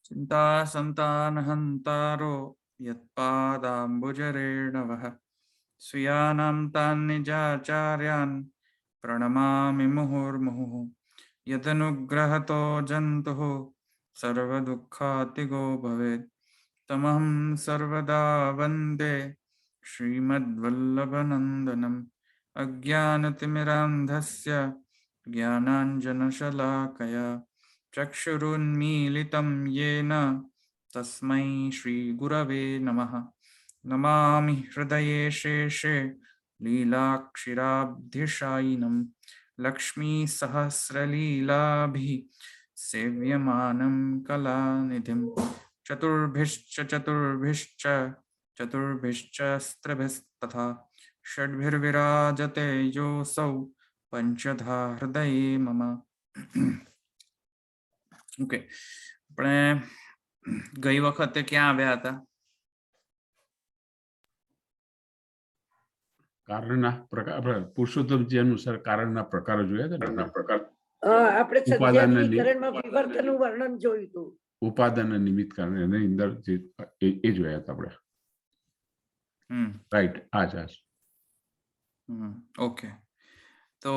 चिंता संतानहंतारो यत्पादाम्बुजरेणवः स्वीयानां तान् निजाचार्यान् प्रणमामि मुहुर्मुहुः यदनुग्रहतो जन्तुः सर्वदुःखातिगो भवेत् तमहं सर्वदा वन्दे श्रीमद्वल्लभनन्दनम् अज्ञानतिमिरान्धस्य ज्ञानाञ्जनशलाकया चक्षुरुन्मीलितं येन तस्मै श्रीगुरवे नमः। नमामि हृदये शेषे लीलाक्षिराब्धिशायिनं लक्ष्मीसहस्रलीलाभिः सेव्यमानं कलानिधिं चतुर्भिश्च षड्भिर्विराजते योऽसौ पंचधा हृदये मम। ओके, આપણે ગઈ વખતે ક્યાં આવ્યા હતા? કારણના પ્રકાર પુરુષોત્તમજી અનુસાર કારણના પ્રકારો જોયા હતા ને પ્રકાર આપણે સત્યાધિકરણમાં વિવર્તનનું વર્ણન જોયું હતું. ઉપાદાન નિમિત્ત કારણ એની અંદર જે એ જોયા હતા આપણે. રાઈટ, આજ ઓકે, તો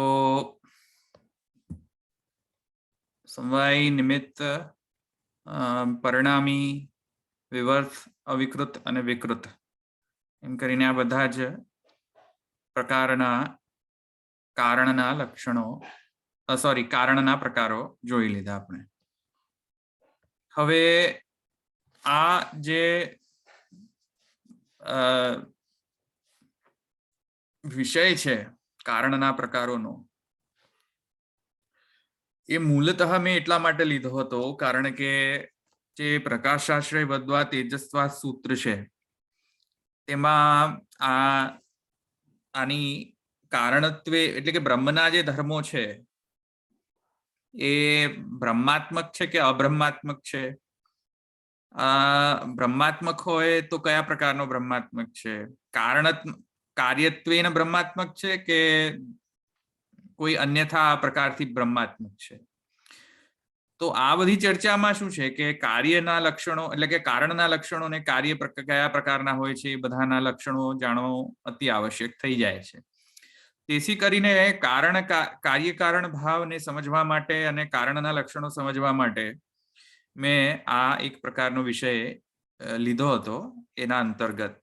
સમવાય નિમિત્ત પરિણામી વિવર્ત અવિકૃત અને વિકૃત એમ કરીને આ બધા જ પ્રકારના કારણના લક્ષણો કારણના પ્રકારો જોઈ લીધા આપણે. હવે આ જે વિષય છે કારણના પ્રકારોનો એ મૂળતઃ મેં એટલા માટે લીધો હતો કારણ કે જે પ્રકાશાશ્રય વદ્વા તેજસ્વા સૂત્ર છે તેમાં આની કારણત્વે એટલે કે બ્રહ્મના જે ધર્મો છે એ બ્રહ્માત્મક છે કે અબ્રહ્માત્મક છે? બ્રહ્માત્મક હોય તો કયા પ્રકારનો બ્રહ્માત્મક છે? કાર્યત્વેન બ્રહ્માત્મક છે કે કોઈ અન્યથા પ્રકારથી બ્રહ્માત્મક છે? તો આ બધી ચર્ચામાં શું છે કે કાર્યના લક્ષણો એટલે કે કારણના લક્ષણો ને કાર્ય કયા પ્રકારના હોય છે એ બધાના લક્ષણો જાણવું અતિ આવશ્યક થઈ જાય છે. તેથી કરીને કાર્યકારણ ભાવને સમજવા માટે અને કારણના લક્ષણો સમજવા માટે મેં આ એક પ્રકારનો વિષય લીધો હતો. એના અંતર્ગત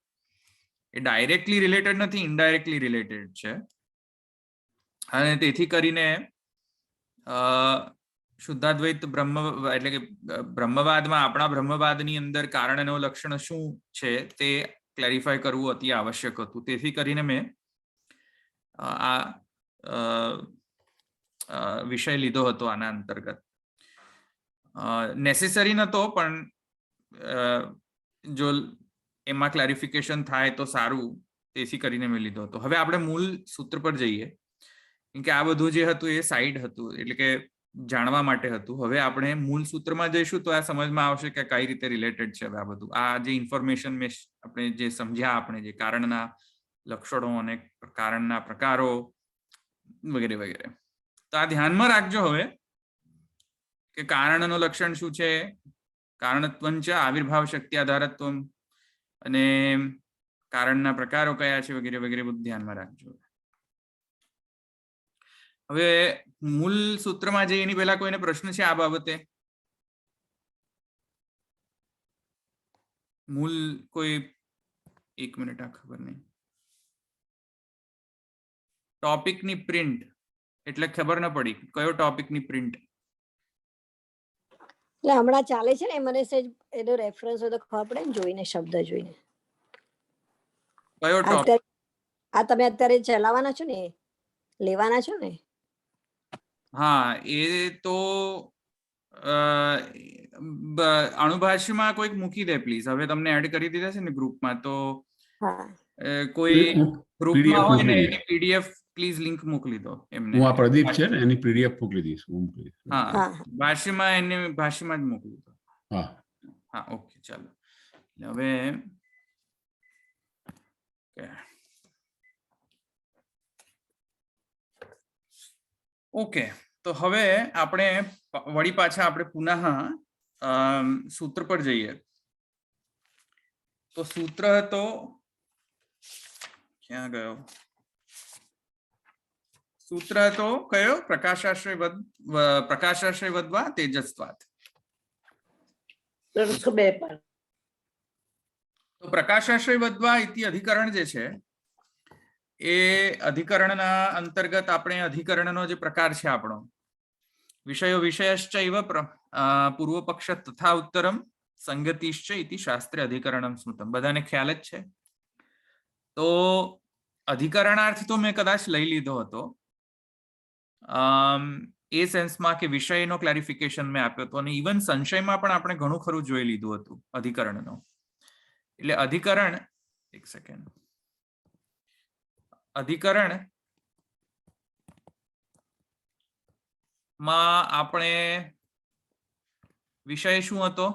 એ ડાયરેક્ટલી રિલેટેડ નથી, ઇનડાયરેક્ટલી રિલેટેડ છે. અને તેથી કરીને શુદ્ધાદ્વૈત બ્રહ્મ એટલે કે બ્રહ્મવાદમાં આપણા બ્રહ્મવાદની અંદર કારણનો લક્ષણ શું છે તે ક્લેરિફાય કરવું અતિ આવશ્યક હતું. તેથી કરીને મેં આ વિષય લીધો હતો આના અંતર્ગત. નેસેસરી નતો પણ જો એમાં ક્લેરિફિકેશન થાય તો સારું, તેથી કરીને મેં લીધો હતો. હવે આપણે મૂળ સૂત્ર પર જઈએ કે આ બધું જે હતું એ સાઈડ હતું એટલે કે જાણવા માટે હતું. હવે આપણે મૂળ સૂત્રમાં જઈશું તો આ સમજમાં આવશે કે કઈ રીતે રિલેટેડ છે આ બધું. આ જે ઇન્ફોર્મેશન મેં આપણે જે સમજ્યા આપણે જે કારણના લક્ષણો અને કારણના પ્રકારો વગેરે વગેરે, તો આ ધ્યાનમાં રાખજો હવે કે કારણનું લક્ષણ શું છે, કારણત્વં ચ આવિર્ભાવ શક્તિ આધારત્વમ, અને કારણના પ્રકારો કયા છે વગેરે વગેરે બધું ધ્યાનમાં રાખજો. હવે મૂળ સૂત્રમાં જઈએ એની પહેલા કોઈને પ્રશ્ન છે આ બાબતે? મૂળ કોઈ એક મિનિટ, આ ખબર નહીં. ટોપિકની પ્રિન્ટ એટલે ખબર ન પડી કયો ટોપિકની પ્રિન્ટ? એટલે હમણાં ચાલે છે ને, મને સેજ એનો રેફરન્સ હોય તો ખબર પડે ને, જોઈને શબ્દ જોઈને. કયો ટોપિક? આ તમે અત્યારે ચલાવવાના છો ને, લેવાના છો ને? હા, એ તો અણુભાષ્યમાં કોઈક મૂકી દે પ્લીઝ. હવે તમને એડ કરી દીધા છે ને ગ્રુપમાં, તો કોઈ ગ્રુપમાં હોય ને એની પીડીએફ પ્લીઝ લિંક મોકલી દો એમને. હું આ પ્રદીપ છે ને એની પીડીએફ મોકલી દઈશ. હા, ભાષ્યમાં એને ભાષ્યમાં જ મોકલી દો. હા હા, ઓકે, ચાલો. હવે ઓકે, તો હવે આપણે વળી પાછા આપણે પુનઃ સૂત્ર પર જઈએ તો સૂત્ર હતો, ક્યાં ગયો સૂત્ર હતો કયો? પ્રકાશાશ્રય વધવા તેજસ્વાત. 302 પર. તો પ્રકાશાશ્રય વધવા ઇતિ અધિકરણ જે છે એ અધિકરણના અંતર્ગત આપણે અધિકરણનો જે પ્રકાર છે આપણો વિષયો વિષયશ્ચૈવ પૂર્વ પક્ષ તથા ઉત્તરમ સંગતિશ્ચ ઇતિ શાસ્ત્રે અધિકરણમ સ્મૃતમ. બધાને ખ્યાલ જ છે. તો અધિકરણાર્થ તો મેં કદાચ લઈ લીધો હતો એ સેન્સમાં કે વિષયનો ક્લેરિફિકેશન મેં આપ્યો હતો, અને ઇવન સંશયમાં પણ આપણે ઘણું ખરું જોઈ લીધું હતું અધિકરણનો. એટલે અધિકરણ, એક સેકન્ડ, અધિકરણ માં આપણે વિષય શું હતો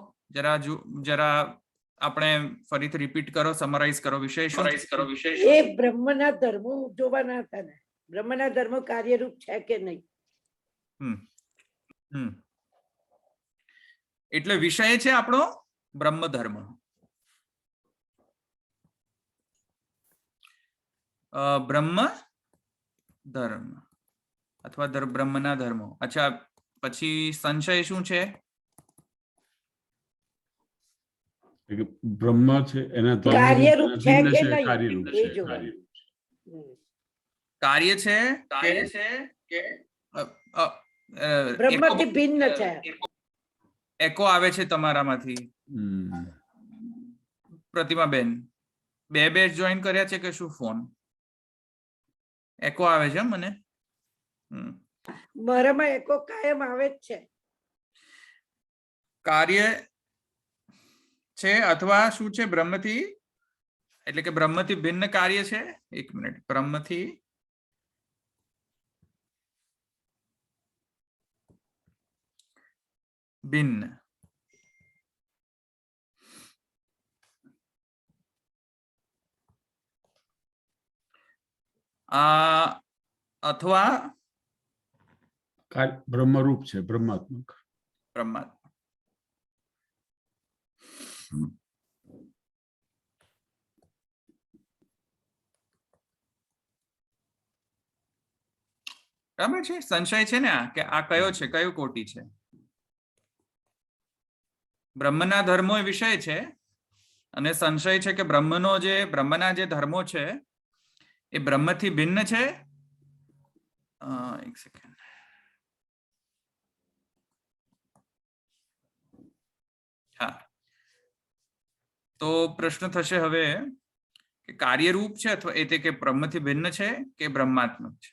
જરા આપણે ફરીથી રિપીટ કરો, સમરાઇઝ કરો. વિષય શું? એ બ્રહ્મના ધર્મો જોવાના હતા ને, બ્રહ્મના ધર્મો કાર્યરૂપ છે કે નહીં. એટલે વિષય છે આપણો બ્રહ્મ ધર્મ. બ્રહ્મ ધર્મ અથવા બ્રહ્મના ધર્મો. અચ્છા, પછી સંશય શું છે? બ્રહ્મ છે એના કાર્યરૂપ છે ભિન્ન કે છે, નહીં કાર્યરૂપ એ છે, જોવાનું. કાર્ય છે કે બ્રહ્મથી ભિન્ન છે. એકો આવે છે તમારામાંથી, પ્રતિમાબેન? બે જોઈન કર્યા છે કે શું? ફોન એકો આવે છે મને. મારામાં એકો કાયમ આવે જ છે. કાર્ય છે અથવા શું છે? બ્રહ્મથી, એટલે કે બ્રહ્મથી ભિન્ન કાર્ય છે. એક મિનિટ, બ્રહ્મથી ભિન્ન અથવા બ્રહ્મરૂપ છે, બ્રહ્માત્મક. બ્રહ્માત્મક. બરાબર છે. સંશય છે ને આ, કે આ કયો છે, કયો કોટી છે? બ્રહ્મના ધર્મો એ વિષય છે, અને સંશય છે કે બ્રહ્મના જે ધર્મો છે એ બ્રહ્મથી ભિન્ન છે. એક સેકન્ડ, હા. તો પ્રશ્ન થશે હવે કે કાર્યરૂપ છે અથવા એ કે બ્રહ્મથી ભિન્ન છે કે બ્રહ્માત્મક છે.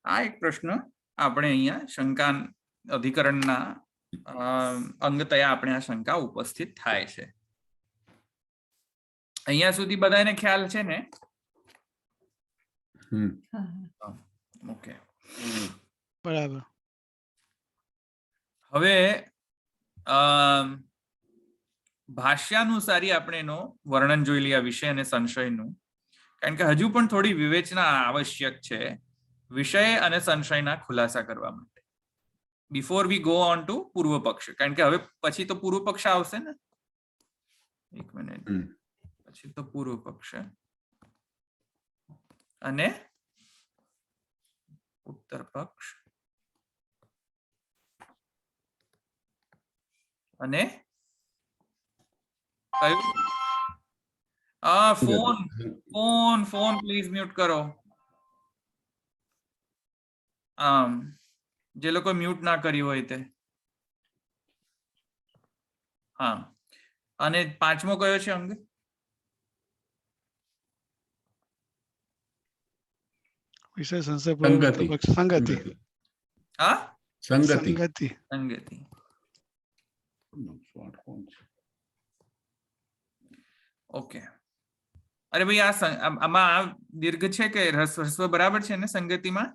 આ એક પ્રશ્ન આપણે અહીંયા શંકા અધિકરણના અંગતયા આપણે આ શંકા ઉપસ્થિત થાય છે. અહીંયા સુધી બધાને ખ્યાલ છે ને? ઓકે, બરાબર. હવે ભાષ્યાનુસારી આપણે એનો વર્ણન જોઈ લઈએ વિષય અને સંશયનું, કારણ કે હજુ પણ થોડી વિવેચના આવશ્યક છે વિષય અને સંશયના ખુલાસા કરવા માટે, before we go on two પૂર્વ પક્ષ. કારણ કે હવે પછી તો પૂર્વ પક્ષ આવશે ને. એક મિનિટ, પછી તો પૂર્વ પક્ષ અને ઉત્તર પક્ષ અને કયું? ફોન પ્લીઝ મ્યુટ કરો. જે લોકો મ્યુટ ના કર્યું હોય તે. હા, અને પાંચમો કયો છે અંગ? વિષય સંશય સંગતિ. હા, સંગતિ. સંગતિ. ઓકે. અરે ભાઈ, આમાં દીર્ઘ છે કે હ્રસ્વ બરાબર છે ને સંગતિમાં?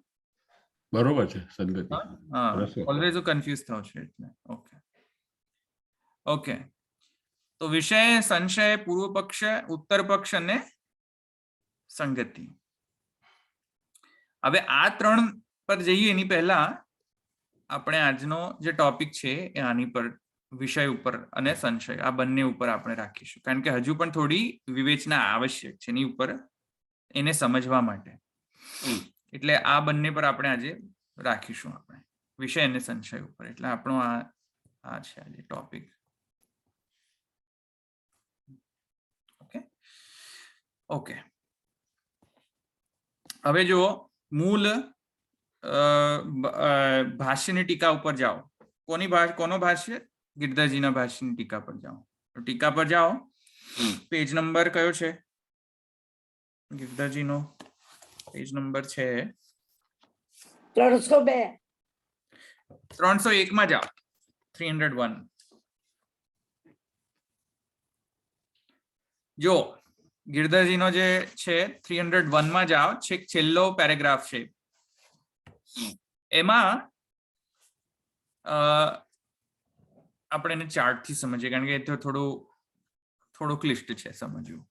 બરોબર છે, સંગતિ. ઓલવેઝ કન્ફ્યુઝ થાવ છે એટલે. Okay okay. તો વિષય, સંશય, પૂર્વ પક્ષ, ઉત્તર પક્ષ અને સંગતિ. હવે આ ત્રણ પર જઈએ એની પહેલા આપણે આજનો જે ટોપિક છે એ આની પર વિષય ઉપર અને સંશય આ બંને ઉપર આપણે રાખીશું, કારણ કે હજુ પણ થોડી વિવેચના આવશ્યક છે એની ઉપર, એને સમજવા માટે. એટલે આ બંને પર આપણે આજે રાખીશું, આપણે વિષય અને સંશય ઉપર. એટલે આપણો આ છે આજે ટોપિક. Okay okay. હવે જો મૂળ ભાષ્યની ટીકા ઉપર જાઓ. કોનો ભાષ્ય? ગિરધરજીના ભાષ્યની ટીકા પર જાઓ. ટીકા પર જાઓ, પેજ નંબર કયો છે ગિરધરજીનો? પેજ નંબર છે 302. 301 માં જાઓ. 301. જો ગિરધરજીનો જે છે 301 માં જાઓ, છેક છેલ્લો પેરેગ્રાફ છે. એમાં આપણે એને ચાર્ટ થી સમજીએ, કારણ કે એ તો થોડું ક્લિષ્ટ છે સમજવું.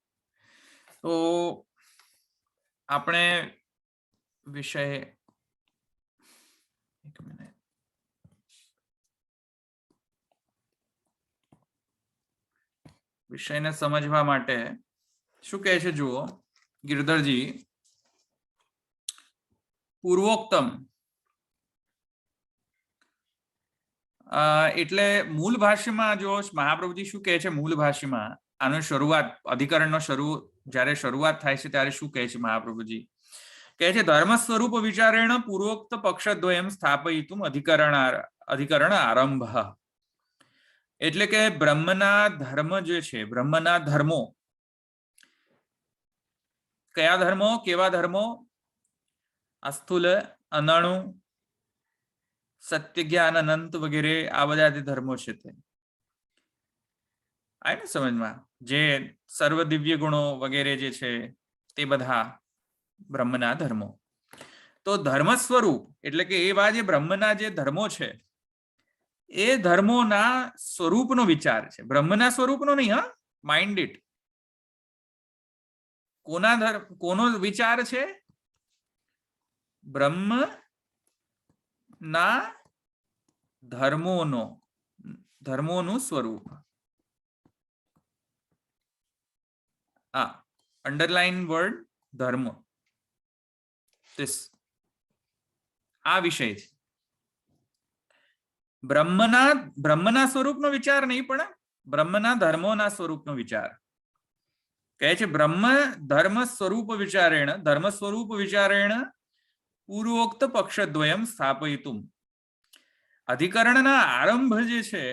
તો આપણે વિષય, એક મિનિટ, વિષયને સમજવા માટે શું કહે છે જુઓ ગિરધરજી. પૂર્વોક્તમ એટલે મૂળ ભાષ્યમાં જો મહાપ્રભુજી શું કહે છે મૂળ ભાષ્યમાં, આનો શરૂઆત, અધિકરણનો જ્યારે શરૂઆત થાય છે ત્યારે શું કહે છે મહાપ્રભુજી? કહે છે ધર્મ સ્વરૂપ વિચારેણ પૂર્વોક્ત પક્ષદ્વયમ સ્થાપયિતુમ અધિકરણ આરંભ. એટલે કે બ્રહ્મના ધર્મ જે છે, બ્રહ્મના ધર્મો, કયા ધર્મો, કેવા ધર્મો? અસ્થૂલ, અનણુ, સત્ય, જ્ઞાન, અનંત વગેરે આ બધા જે ધર્મો છે તે આય ને સમજમાં, જે સર્વ દિવ્ય ગુણો વગેરે જે છે તે બધા બ્રહ્મના ધર્મો. તો ધર્મ સ્વરૂપ એટલે કે એવા જે બ્રહ્મના જે ધર્મો છે એ ધર્મોના સ્વરૂપનો વિચાર છે. બ્રહ્મના સ્વરૂપનો નહીં, હા, માઇન્ડ ઇટ. કોનો વિચાર છે? બ્રહ્મ ના ધર્મોનું સ્વરૂપ. અંડરલાઈન વર્ડ ધર્મ. આ વિષય છે. બ્રહ્મના સ્વરૂપનો વિચાર નહીં, પણ બ્રહ્મના ધર્મોના સ્વરૂપનો વિચાર. કહે છે બ્રહ્મ ધર્મ સ્વરૂપ વિચારેણ પૂર્વોક્ત પક્ષદ્વયમ સ્થાપયિતુમ. અધિકરણના આરંભ જે છે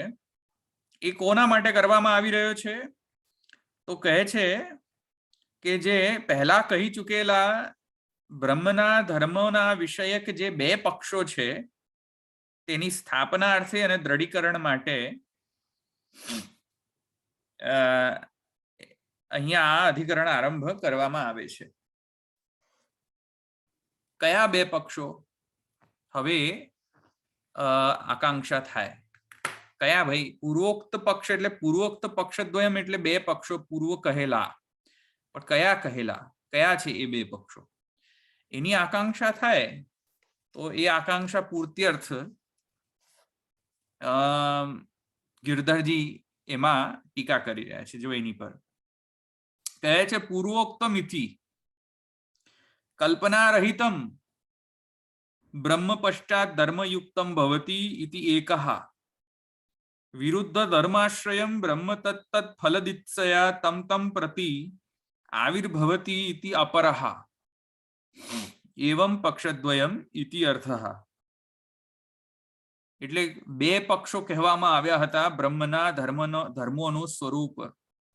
એ કોના માટે કરવામાં આવી રહ્યો છે? તો કહે છે કે જે પહેલા કહી ચૂકેલા બ્રહ્મના ધર્મોના વિષયક જે બે પક્ષો છે તેની સ્થાપના અર્થે અને દ્રઢીકરણ માટે અહીંયા આ અધિકરણ આરંભ કરવામાં આવે છે. કયા બે પક્ષો? હવે આકાંક્ષા થાય, કયા ભાઈ? પૂર્વોક્ત પક્ષ એટલે પૂર્વોક્ત પક્ષદ્વયમ એટલે બે પક્ષો પૂર્વ કહેલા, પણ કયા કહેલા, કયા છે એ બે પક્ષો? એની આકાંક્ષા થાય. તો એ આકાંક્ષા પૂર્તિ અર્થ ગિરધરજી એમાં ટીકા કરી રહ્યા છે. જો એની પર કહે છે પૂર્વોક્તમ ઇતિ કલ્પના રહિતમ બ્રહ્મ પશ્ચાત ધર્મયુક્તમ ભવતી ઇતિ એકઃ વિરુદ્ધ ધર્માશ્રયમ બ્રહ્મ તત્તત ફલદિત્સયા તમ પ્રતિ આવિર્ભવતી ઇતિ અપરઃ એવં પક્ષદ્વયમ ઇતિ અર્થઃ. એટલે બે પક્ષો કહેવામાં આવ્યા હતા બ્રહ્મના ધર્મોનું સ્વરૂપ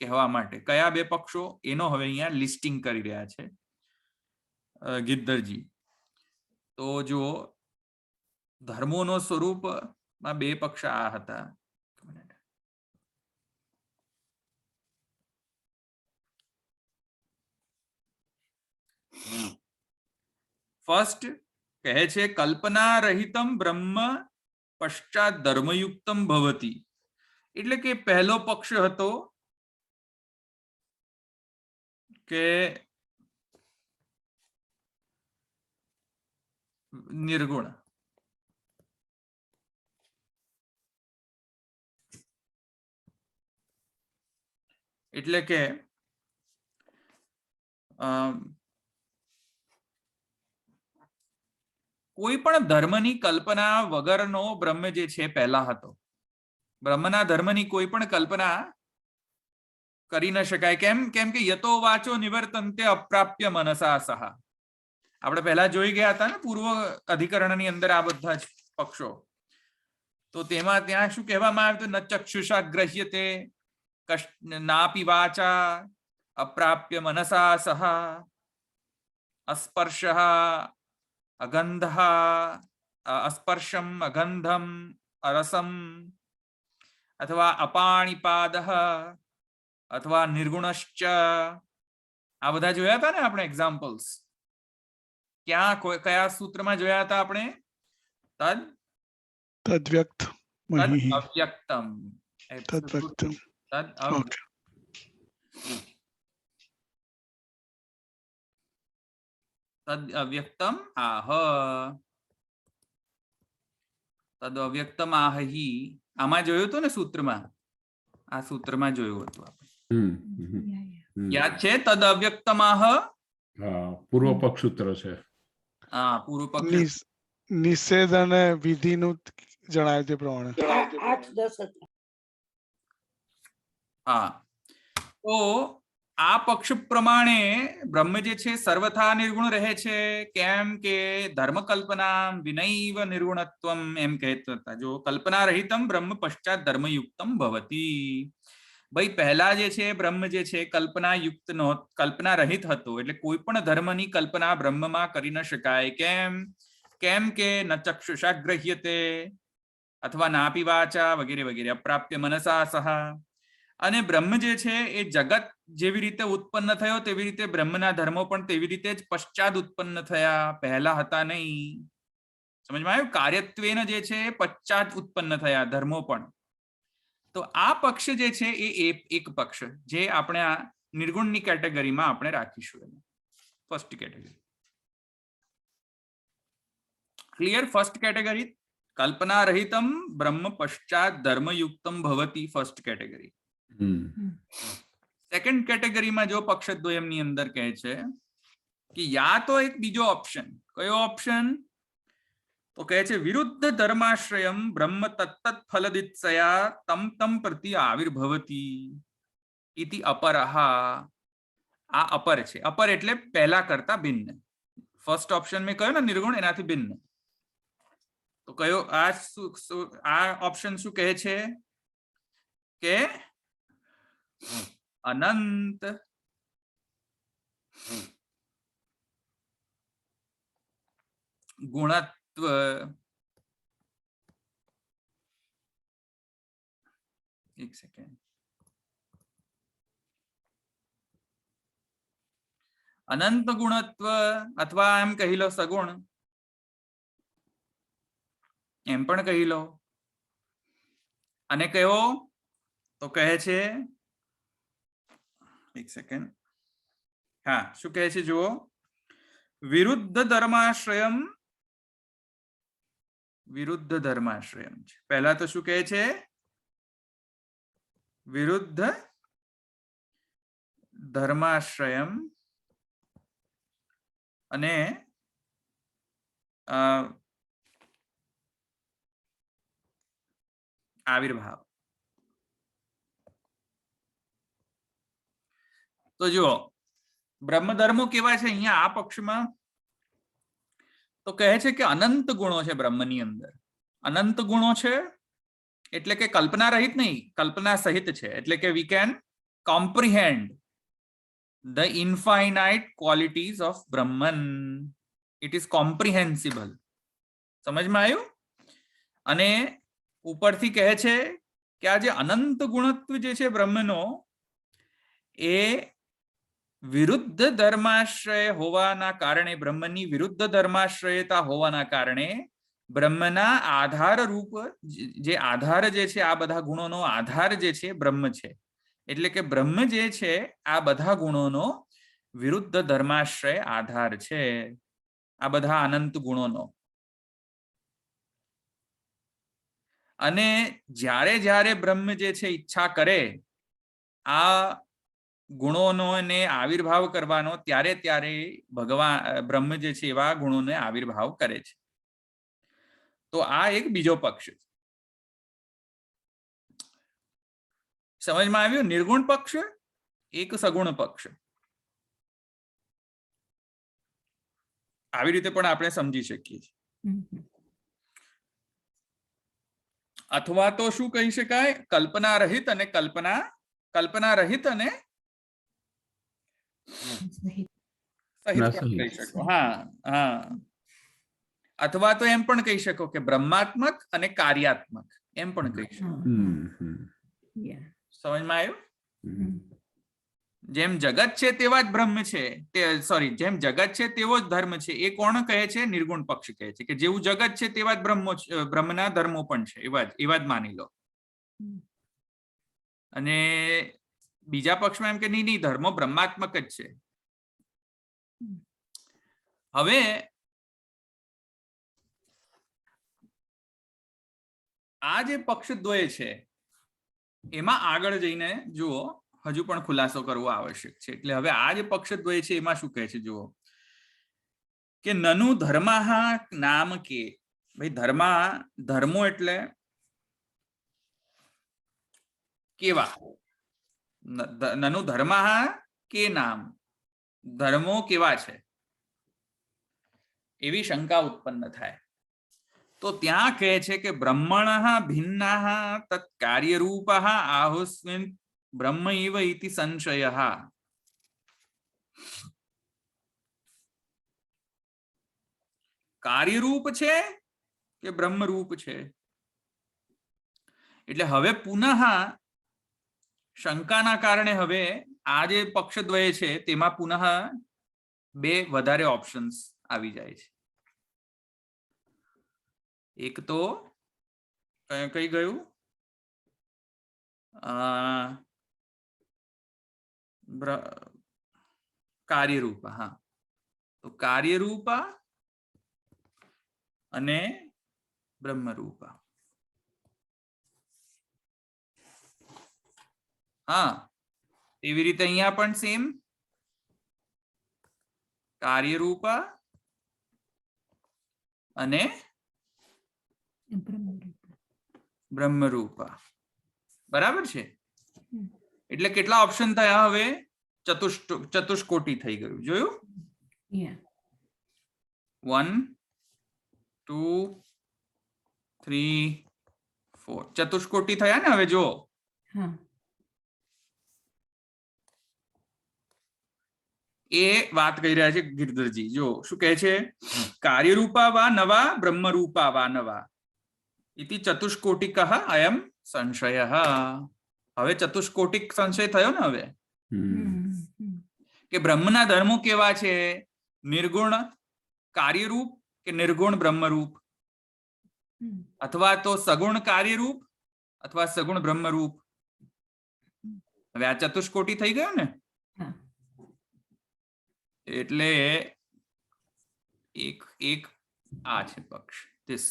કહેવા માટે. કયા બે પક્ષો? એનો હવે અહીંયા લિસ્ટિંગ કરી રહ્યા છે ગિરધરજી. તો જો ધર્મોનો સ્વરૂપમાં બે પક્ષ આ હતા. ફર્સ્ટ કહે છે કલ્પના રહિતમ બ્રહ્મ પશ્ચાત ધર્મયુક્તમ ભવતી. એટલે કે પહેલો પક્ષ હતો કે નિર્ગુણ, એટલે કે કોઈ પણ ધર્મની કલ્પના વગરનો બ્રહ્મ જે છે પહેલા હતો. બ્રહ્મના ધર્મની કોઈ પણ કલ્પના કરી ન શકાય. કેમ કે યતો વાચો નિવર્તન્તે અપ્રાપ્ય મનસા સહ. આપણે પહેલા જોઈ ગયા હતા ને પૂર્વ અધિકરણની અંદર આ બધા જ પક્ષો. તો તેમાં ત્યાં શું કહેવામાં આવ્યું? ન ચક્ષુષા ગ્રહ્યતે નાપી વાચા અપ્રાપ્ય મનસા સહ અસ્પર્શ અગંધ અસ્પર્શમ અગંધમ અરસમ અથવા અપાણીપાદ અથવા નિર્ગુણશ્ચ. આ બધા જોયા હતા ને આપણે એક્ઝામ્પલ્સ. કયા સૂત્રમાં જોયા હતા આપણે? તદ્વ્યક્ત મહિ અવ્યક્તમ. તદ્વ્યક્તમ. ઓકે. તદ અવ્યક્તમ આહ. તદ અવ્યક્તમ આહી. આમાં જોયું હતું ને સૂત્રમાં? આ સૂત્રમાં જોયું હતું આપણે. યાદ છે? તદ અવ્યક્તમ આહ. હા, પૂર્વ પક્ષ સૂત્ર છે. હા, પૂર્વ પક્ષ. નિષેધ અને વિધિનું જણાવ્યું તે પ્રમાણે 8-10 હતા. હા, તો આ પક્ષ પ્રમાણે બ્રહ્મ જે છે સર્વથા નિર્ગુણ રહે છે. કેમ કે ધર્મ કલ્પના વિનૈવ નિર્ગુણત્વમ એમ કહેતા હતા. જો કલ્પના રહિતમ બ્રહ્મ પશ્ચાત ધર્મયુક્તમ ભવતી. ભાઈ પહેલા જે છે બ્રહ્મ જે છે કલ્પના યુક્ત નો, કલ્પના રહિત હતો. એટલે કોઈ પણ ધર્મની કલ્પના બ્રહ્મમાં કરી ન શકાય. કેમ કે ન ચક્ષુષા ગ્રહ્યતે અથવા નાપી વાચા વગેરે વગેરે અપ્રાપ્ય મનસા સહ. અને બ્રહ્મ જે છે એ જગત જેવી રીતે ઉત્પન્ન થયો તેવી રીતે બ્રહ્મના ધર્મો પણ તેવી રીતે જ પશ્ચાત ઉત્પન્ન થયા, પહેલા હતા નહીં. સમજમાં આવ્યું? કાર્યત્વેન જે છે પશ્ચાત ઉત્પન્ન થયા ધર્મો પણ. તો આ પક્ષ જે છે એ એક પક્ષ જે આપણે આ નિર્ગુણની કેટેગરીમાં આપણે રાખીશું. First category clear? First category કલ્પના રહિતમ બ્રહ્મ પશ્ચાત ધર્મયુક્તમ ભવતી. First category. સેકન્ડ કેટેગરીમાં જો પક્ષદ્વયમની અંદર કહે છે કે યા તો એક બીજો ઓપ્શન. કયો ઓપ્શન? તો કહે છે વિરુદ્ધ ધર્માશ્રયમ બ્રહ્મ તત્તત ફલદિત્સયા તમ તમ પ્રતિ આવિર્ભવતી ઇતિ અપરહ. આ અપર છે. અપર એટલે પહેલા કરતા ભિન્ન. ફર્સ્ટ ઓપ્શન મેં કહ્યું ને નિર્ગુણ, એનાથી ભિન્ન. તો કયો આ ઓપ્શન શું કહે છે કે અનંત ગુણત્વ એક સેકન્ડ અનંત ગુણત્વ અથવા એમ કહી લો સગુણ, એમ પણ કહી લો. અને કયો? તો કહે છે એક સેકન્ડ. હા, શું કહે છે જુઓ? વિરુદ્ધ ધર્માશ્રયમ. વિરુદ્ધ ધર્માશ્રયમ છે પહેલા. તો શું કહે છે? વિરુદ્ધ ધર્માશ્રયમ અને આવિર્ભાવ. તો જુઓ બ્રહ્મધર્મો કેવા છે અહીંયા આ પક્ષમાં? તો કહે છે કે અનંત ગુણો છે બ્રહ્મની અંદર. અનંત ગુણો છે એટલે કે કલ્પના રહિત નહીં, કલ્પના સહિત છે. એટલે કે we can comprehend the infinite qualities of Brahman. It is comprehensible. સમજમાં આવ્યું? અને ઉપરથી કહે છે કે આ જે અનંત ગુણત્વ જે છે બ્રહ્મનો એ વિરુદ્ધ ધર્માશ્રય હોવાના કારણે, બ્રહ્મની વિરુદ્ધ ધર્માશ્રયતા હોવાના કારણે બ્રહ્મના આધાર રૂપ જે આધાર જે છે, આ બધા ગુણોનો આધાર જે છે બ્રહ્મ છે. એટલે કે બ્રહ્મ જે છે આ બધા ગુણોનો વિરુદ્ધ ધર્માશ્રય આધાર છે. આ બધા અનંત ગુણોનો. અને જ્યારે જ્યારે બ્રહ્મ જે છે ઈચ્છા કરે આ ગુણોનો ને આવિર્ભાવ કરવાનો ત્યારે ત્યારે ભગવાન બ્રહ્મ જે છે એવા ગુણોને આવિર્ભાવ કરે છે. તો આ એક બીજો પક્ષ છે. સમજમાં આવ્યું? નિર્ગુણ પક્ષ એક સગુણ પક્ષ. આવી રીતે પણ આપણે સમજી શકીએ છીએ. અથવા તો શું કહી શકાય? કલ્પના રહિત અને કલ્પના રહિત અને સહિત પણ કહી શકો. હા હા. અથવા તો એમ પણ કહી શકો કે બ્રહ્માત્મક અને કાર્યાત્મક એમ પણ કહી શકો. સમજમાં આવ્યું? જેમ જગત છે તેવા જ બ્રહ્મ છે, જેમ જગત છે તેવો જ ધર્મ છે, એ કોણ કહે છે? નિર્ગુણ પક્ષ કહે છે કે જેવું જગત છે તેવા જ બ્રહ્મના ધર્મો પણ છે, એવા જ માની લો. અને બીજા પક્ષમાં એમ કે નહીં ધર્મો બ્રહ્માત્મક જ છે. હવે આ જે પક્ષદ્વય છે એમાં આગળ જઈને જુઓ, હજુ પણ ખુલાસો કરવો આવશ્યક છે. એટલે હવે આ જે પક્ષદ્વય છે એમાં શું કહે છે જુઓ કે નનુ ધર્મઃ નામ કે. ભાઈ ધર્મો એટલે કેવા? નનુ ધર્મઃ કે નામ, ધર્મો કેવા છે એવી શંકા ઉત્પન્ન થાય. તો ત્યાં કહે છે કે બ્રહ્મણઃ ભિન્નાઃ તત્ કાર્યરૂપઃ આહુસ્મિન બ્રહ્મ ઇવ ઇતિ સંશયઃ. કાર્યરૂપ છે કે બ્રહ્મરૂપ છે? એટલે હવે પુનઃ શંકાના કારણે હવે આ જે પક્ષદ્વય છે તેમાં પુનઃ બે વધારે ઓપ્શન્સ આવી જાય છે. એક તો કઈ ગયું? કાર્યરૂપ. હા, તો કાર્યરૂપ અને બ્રહ્મરૂપ. હા, એવી રીતે અહીંયા પણ સેમ કાર્યરૂપ અને બ્રહ્મરૂપ. બરાબર છે? એટલે કેટલા ઓપ્શન થયા? હવે ચતુષ્કોટી થઈ ગયું. જોયું? 1 2 3 4 ચતુષ્કોટી થયા ને. હવે જો એ વાત કહી રહ્યા છે ગિરધરજી. જો શું કહે છે? કાર્યરૂપા વા નવા બ્રહ્મરૂપા વા નવા ઇતિ ચતુષ્કોટિક અયમ સંશય. હવે ચતુષ્કોટિક સંશય થયો ને. હવે કે બ્રહ્મના ધર્મો કેવા છે? નિર્ગુણ કાર્યરૂપ કે નિર્ગુણ બ્રહ્મરૂપ, અથવા તો સગુણ કાર્યરૂપ અથવા સગુણ બ્રહ્મરૂપ. હવે આ ચતુષ્કોટી થઈ ગયો ને. એટલે એક આ છે પક્ષ. ધીસ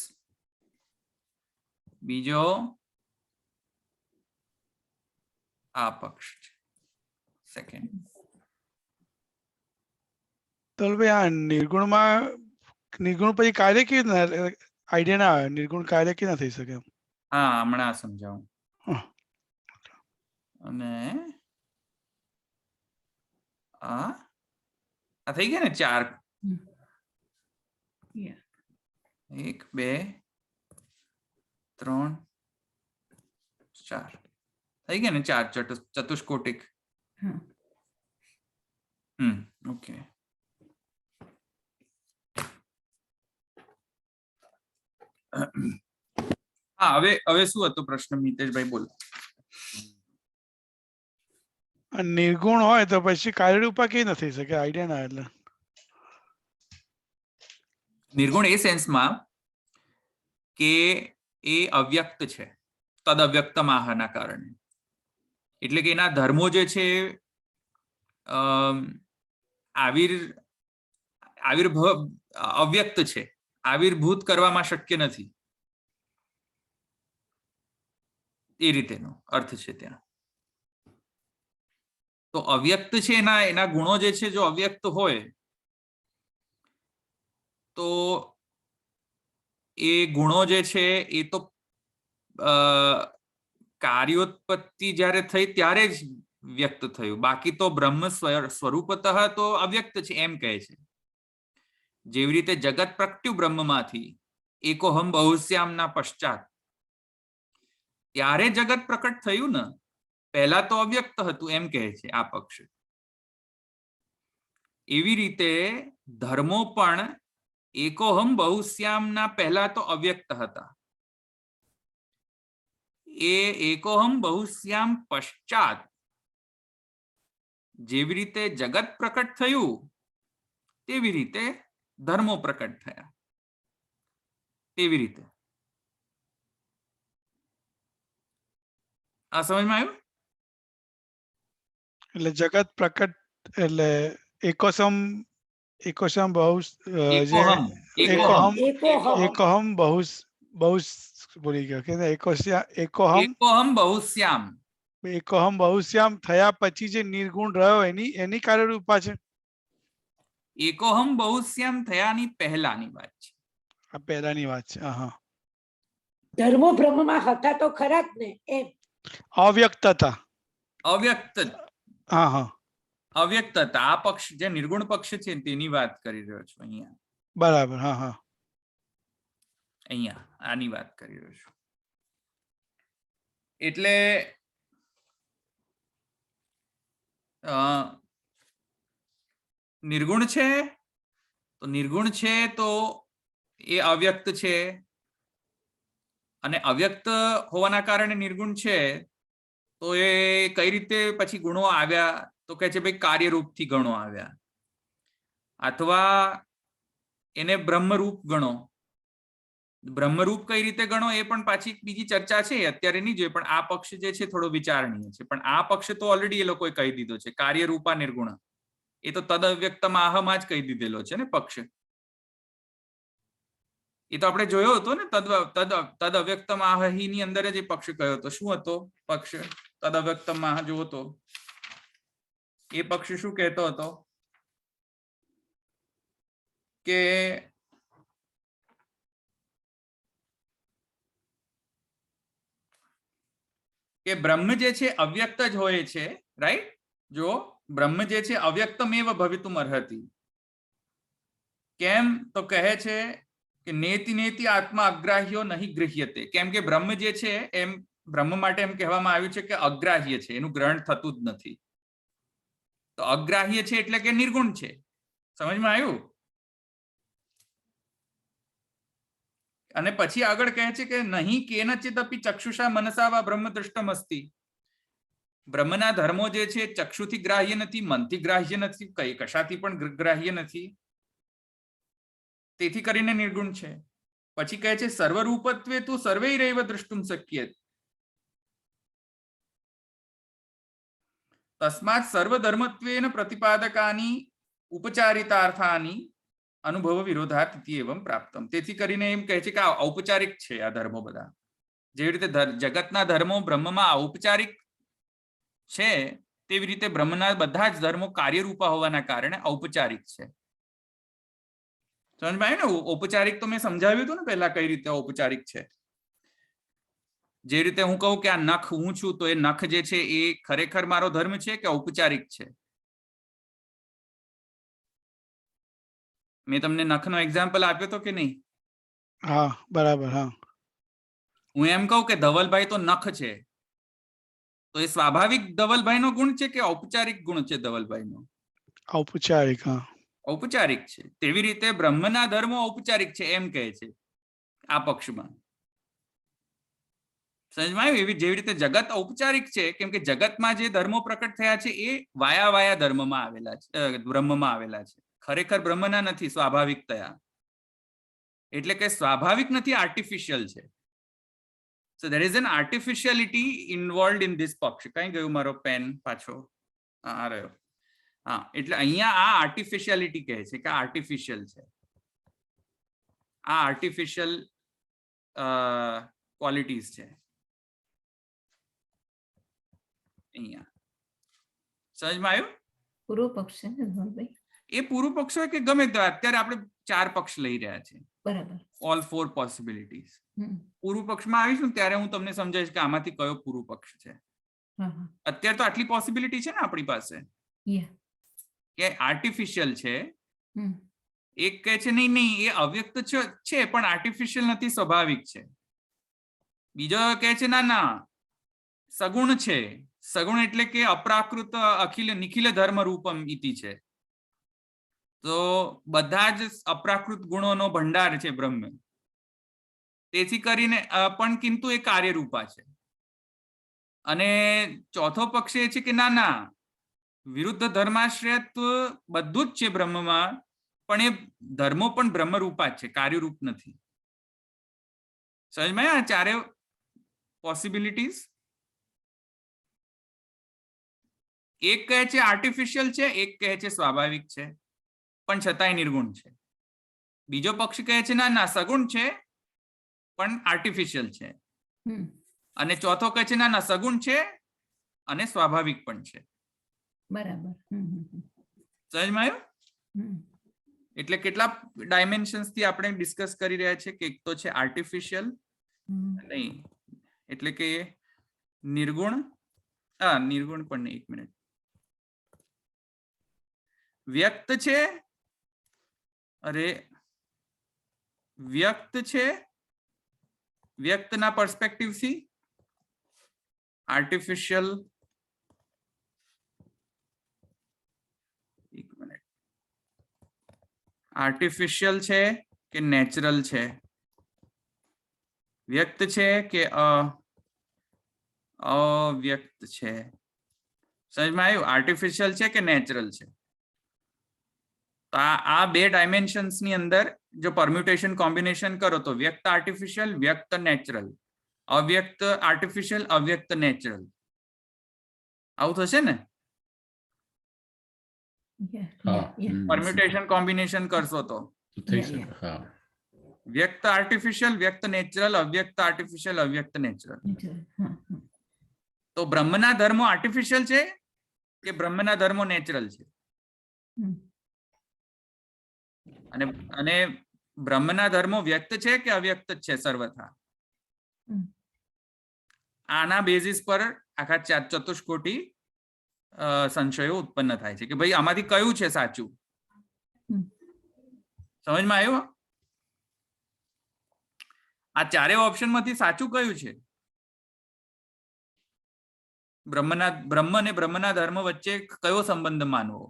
બીજો આ પક્ષ છે સેકન્ડ. તો ભાઈ આ નિર્ગુણ પછી કાર્ય કેવી રીતના આઈડિયા ના આવે? નિર્ગુણ કાર્ય કેવી રીતના થઈ શકે? હા, હમણાં સમજાવું. હા. અને આ થઈ ગયા ને 4. 1 2 3 4 થઈ ગયા ને 4 ચતુષ્કોટિક. ઓકે. હા, હવે શું હતો પ્રશ્ન? મિતેશભાઈ બોલો. નિર્ગુણ હોય તો પછી કાર્યરૂપા કેવી ના થઈ શકે? આઈડિયા ના. એટલે નિર્ગુણ એ સેન્સમાં કે એ અવ્યક્ત છે, તદ અવ્યક્તમાહના કારણે. એટલે કે એના ધર્મો જે છે અવ્યક્ત છે, આવિર્ભૂત કરવામાં શક્ય નથી. એ રીતેનો અર્થ છે ત્યાં. તો અવ્યક્ત છે એના ગુણો જે છે જો અવ્યક્ત હોય તો એ ગુણો જે છે એ તો કાર્યોત્પત્તિ જ્યારે થઈ ત્યારે જ વ્યક્ત થયું, બાકી તો બ્રહ્મ સ્વરૂપતઃ તો અવ્યક્ત છે એમ કહે છે. જેવી રીતે જગત પ્રગટ્યું બ્રહ્મમાંથી એકોહમ બહુશ્યામના પશ્ચાત, ત્યારે જગત પ્રકટ થયું ને, પહેલા તો અવ્યક્ત હતું એમ કહે છે આ પક્ષ. એવી રીતે ધર્મો પણ એકોહમ બહુશ્યામના પહેલા તો અવ્યક્ત હતા. એ એકોહમ બહુશ્યામ પશ્ચાત જેવી રીતે જગત પ્રકટ થયું તેવી રીતે ધર્મો પ્રકટ થયા. તેવી રીતે આ સમજમાં આવ્યું? એટલે જગત પ્રકટ એટલે એકોસમ બહુ એકોહમ એકોહમ એકોહમ એકોહમ બહુ બોલી ગયો કે એકોહમ બહુશ્યામ એકોહમ બહુશ્યામ થયા પછી જે નિર્ગુણ રહ્યો એની કાર્યરૂપા છે. એકોહમ બહુશ્યામ થયાની પહેલાની વાત છે. આ પહેલાની વાત છે. હા, ધર્મો બ્રહ્મમાં હતા તો ખરા જ ને એમ. અવ્યક્ત હતા. અવ્યક્ત હા હા અવ્યક્ત હતા. આ પક્ષ જે નિર્ગુણ પક્ષ છે તેની વાત કરી રહ્યો છું. બરાબર. હા હા અહીંયા આની વાત કરી રહ્યો છું. એટલે નિર્ગુણ છે તો નિર્ગુણ છે તો એ અવ્યક્ત છે, અને અવ્યક્ત હોવાના કારણે નિર્ગુણ છે તો એ કઈ રીતે પછી ગુણો આવ્યા? તો કહે છે ભાઈ કાર્યરૂપથી ગણો આવ્યા, અથવા એને બ્રહ્મરૂપ ગણો. બ્રહ્મરૂપ કઈ રીતે ગણો એ પણ પાછી બીજી ચર્ચા છે, અત્યારે નહીં જોઈએ. પણ આ પક્ષ જે છે થોડો વિચારણીય છે. પણ આ પક્ષ તો ઓલરેડી એ લોકોએ કહી દીધો છે, કાર્યરૂપા નિર્ગુણ. એ તો તદ અવ્યક્તમાં આહમાં જ કહી દીધેલો છે ને પક્ષ. એ તો આપણે જોયો હતો ને, તદ અવ્યક્તમાં આહી ની અંદર જ એ પક્ષ કયો હતો. શું હતો પક્ષ? તદ અવ્યક્તમાં આહ જોવો તો એ પક્ષ શું કહેતો હતો કે બ્રહ્મ જે છે અવ્યક્ત જ હોય છે. રાઈટ? જો બ્રહ્મ જે છે અવ્યક્તમેવ ભવિતુમ અર્હતિ. કેમ? તો કહે છે કે નેતિ નેતિ આત્મા અગ્રાહ્યો નહીં ગૃહ્યતે. કેમ કે બ્રહ્મ જે છે એમ બ્રહ્મ માટે એમ કહેવામાં આવ્યું છે કે અગ્રાહ્ય છે, એનું ગ્રહણ થતું જ નથી. તો અગ્રાહ્ય છે એટલે કે નિર્ગુણ છે. સમજમાં આવ્યું? અને પછી આગળ કહે છે કે નહીં કેનચિત અપી ચક્ષુષા મનસા વા બ્રહ્મ દૃષ્ટમ અસ્તિ. બ્રહ્મના ધર્મો જે છે ચક્ષુથી ગ્રાહ્ય નથી, મનથી ગ્રાહ્ય નથી, કઈ કશાથી પણ ગ્રાહ્ય નથી, તેથી કરીને નિર્ગુણ છે. પછી કહે છે સર્વરૂપત્વે તું સર્વૈરેવ દ્રષ્ટુમ શક્ય તસ્માત સર્વધર્મત્વેન પ્રતિપાદકાની ઉપચારિતાર્થાની અનુભવ વિરોધાત ઇતિ એવં પ્રાપ્તમ. તેથી કરીને એમ કહે છે કે આ ઔપચારિક છે આ ધર્મો બધા. જેવી રીતે જગતના ધર્મો બ્રહ્મમાં ઔપચારિક છે તેવી રીતે બ્રહ્મના બધા જ ધર્મો કાર્યરૂપા હોવાના કારણે ઔપચારિક છે. સમજમાં આવ્યું ને? ઔપચારિક તો મેં સમજાવ્યું હતું ને પહેલા કઈ રીતે ઔપચારિક છે. જે રીતે હું કહું કે આ નખ હું છું, તો એ નખ જે છે એ ખરેખર મારો ધર્મ છે કે ઔપચારિક છે? મેં તમને નખનો એક્ઝામ્પલ આપ્યો તો કે નહીં? હા બરાબર. હા હું એમ કહું કે ધવલભાઈ તો નખ છે, તો એ સ્વાભાવિક ધવલભાઈનો ગુણ છે કે ઔપચારિક ગુણ છે ધવલભાઈનો? ઔપચારિક. હા ઔપચારિક છે. તેવી રીતે બ્રહ્મના ધર્મો ઔપચારિક છે એમ કહે છે આ પક્ષમાં. સમજમાં આવ્યું? એવી જેવી રીતે જગત ઔપચારિક છે કેમ કે જગતમાં જે ધર્મો પ્રકટ થયા છે એ વાયા ધર્મમાં આવેલા છે, બ્રહ્મમાં આવેલા છે. ખરેખર બ્રહ્મના નથી, સ્વાભાવિક થયા. એટલે કે સ્વાભાવિક નથી, આર્ટિફિશિયલ છે. So there is an artificiality involved in this પક્ષ. કઈ ગયું મારો પેન પાછો? આ રહ્યો. હા, એટલે અહીંયા આ આર્ટિફિશિયાલિટી કહે છે કે આર્ટિફિશિયલ છે. આ આર્ટિફિશિયલ ક્વોલિટીઝ છે અહીંયા. સમજમાં આવ્યું? પૂર્વ પક્ષ છે ને ધવલભાઈ? એ પૂર્વ પક્ષ હોય કે ગમે તે, અત્યારે આપણે 4 પક્ષ લઈ રહ્યા છે, બરાબર. All 4 possibilities. હમ. પૂર્વ પક્ષમાં આવીશું ત્યારે હું તમને સમજાવીશ કે આમાંથી કયો પૂર્વ પક્ષ છે. હા હા. અત્યારે તો આટલી પોસિબિલિટી છે ને આપણી પાસે Yeah. કે આર્ટિફિશિયલ છે, હમ. એક કહે છે નહીં નહીં એ અવ્યક્ત છે પણ આર્ટિફિશિયલ નથી, સ્વાભાવિક છે. બીજો કહે છે ના ના સગુણ છે, સગુણ એટલે કે અપ્રાકૃત અખિલ નિખિલ ધર્મ રૂપમ ઇતિ છે. તો બધા જ અપ્રાકૃત ગુણોનો ભંડાર છે બ્રહ્મ, તેથી કરીને પણ કિંતુ એ કાર્યરૂપા છે. અને ચોથો પક્ષ એ છે કે ના ના વિરુદ્ધ ધર્માશ્રયત્વ બધું જ છે બ્રહ્મમાં, પણ એ ધર્મો પણ બ્રહ્મરૂપા જ છે, કાર્યરૂપ નથી. સમજમાં આ 4 પોસિબિલિટીઝ? એક કહે છે આર્ટિફિશિયલ છે, એક કહે છે સ્વાભાવિક છે પણ છતાંય નિર્ગુણ છે. બીજો પક્ષ કહે છે ના ના સગુણ છે પણ આર્ટિફિશિયલ છે. હમ. અને ચોથો કહે છે ના ના સગુણ છે અને સ્વાભાવિક પણ છે. બરાબર. હમ હમ હમ. સમજમાં આવ્યું? હમ. એટલે કેટલા ડાયમેન્શન્સ થી આપણે ડિસ્કસ કરી રહ્યા છે કે એક તો છે આર્ટિફિશિયલ, હમ. નહીં એટલે કે નિર્ગુણ, નિર્ગુણ પણ નહીં, 1 મિનિટ, વ્યક્ત છે, અરે વ્યક્ત છે, વ્યક્તના પર્સપેક્ટિવ થી આર્ટિફિશિયલ, 1 મિનિટ, આર્ટિફિશિયલ છે કે નેચરલ છે, વ્યક્ત છે કે અવ્યક્ત છે. સમજમાં આવ્યું? આર્ટિફિશિયલ છે કે નેચરલ છે. તો આ 2 ડાયમેન્શન્સ ની અંદર જો પરમ્યુટેશન કોમ્બિનેશન કરો તો વ્યક્ત આર્ટિફિશિયલ, વ્યક્ત નેચરલ, અવ્યક્ત આર્ટિફિશિયલ, અવ્યક્ત નેચરલ, આવું થશે ને? Yeah, હા, yeah, yeah. પરમ્યુટેશન કોમ્બિનેશન કરશો તો થઈ Yeah, શકે. હા, વ્યક્ત આર્ટિફિશિયલ, વ્યક્ત નેચરલ, અવ્યક્ત આર્ટિફિશિયલ, અવ્યક્ત નેચરલ. હા, હા. તો બ્રહ્મના ધર્મો આર્ટિફિશિયલ છે કે બ્રહ્મના ધર્મો નેચરલ છે? હમ. અને બ્રહ્મના ધર્મો વ્યક્ત છે કે અવ્યક્ત જ છે સર્વથા? હમ. આના બેઝિસ પર આખા ચતુષ્કોટી સંશયો ઉત્પન્ન થાય છે કે ભાઈ આમાંથી કયું છે સાચું. હમ. સમજમાં આવ્યું? આ 4 ઓપ્શન માંથી સાચું કયું છે? બ્રહ્મ અને બ્રહ્મના ધર્મ વચ્ચે કયો સંબંધ માનવો?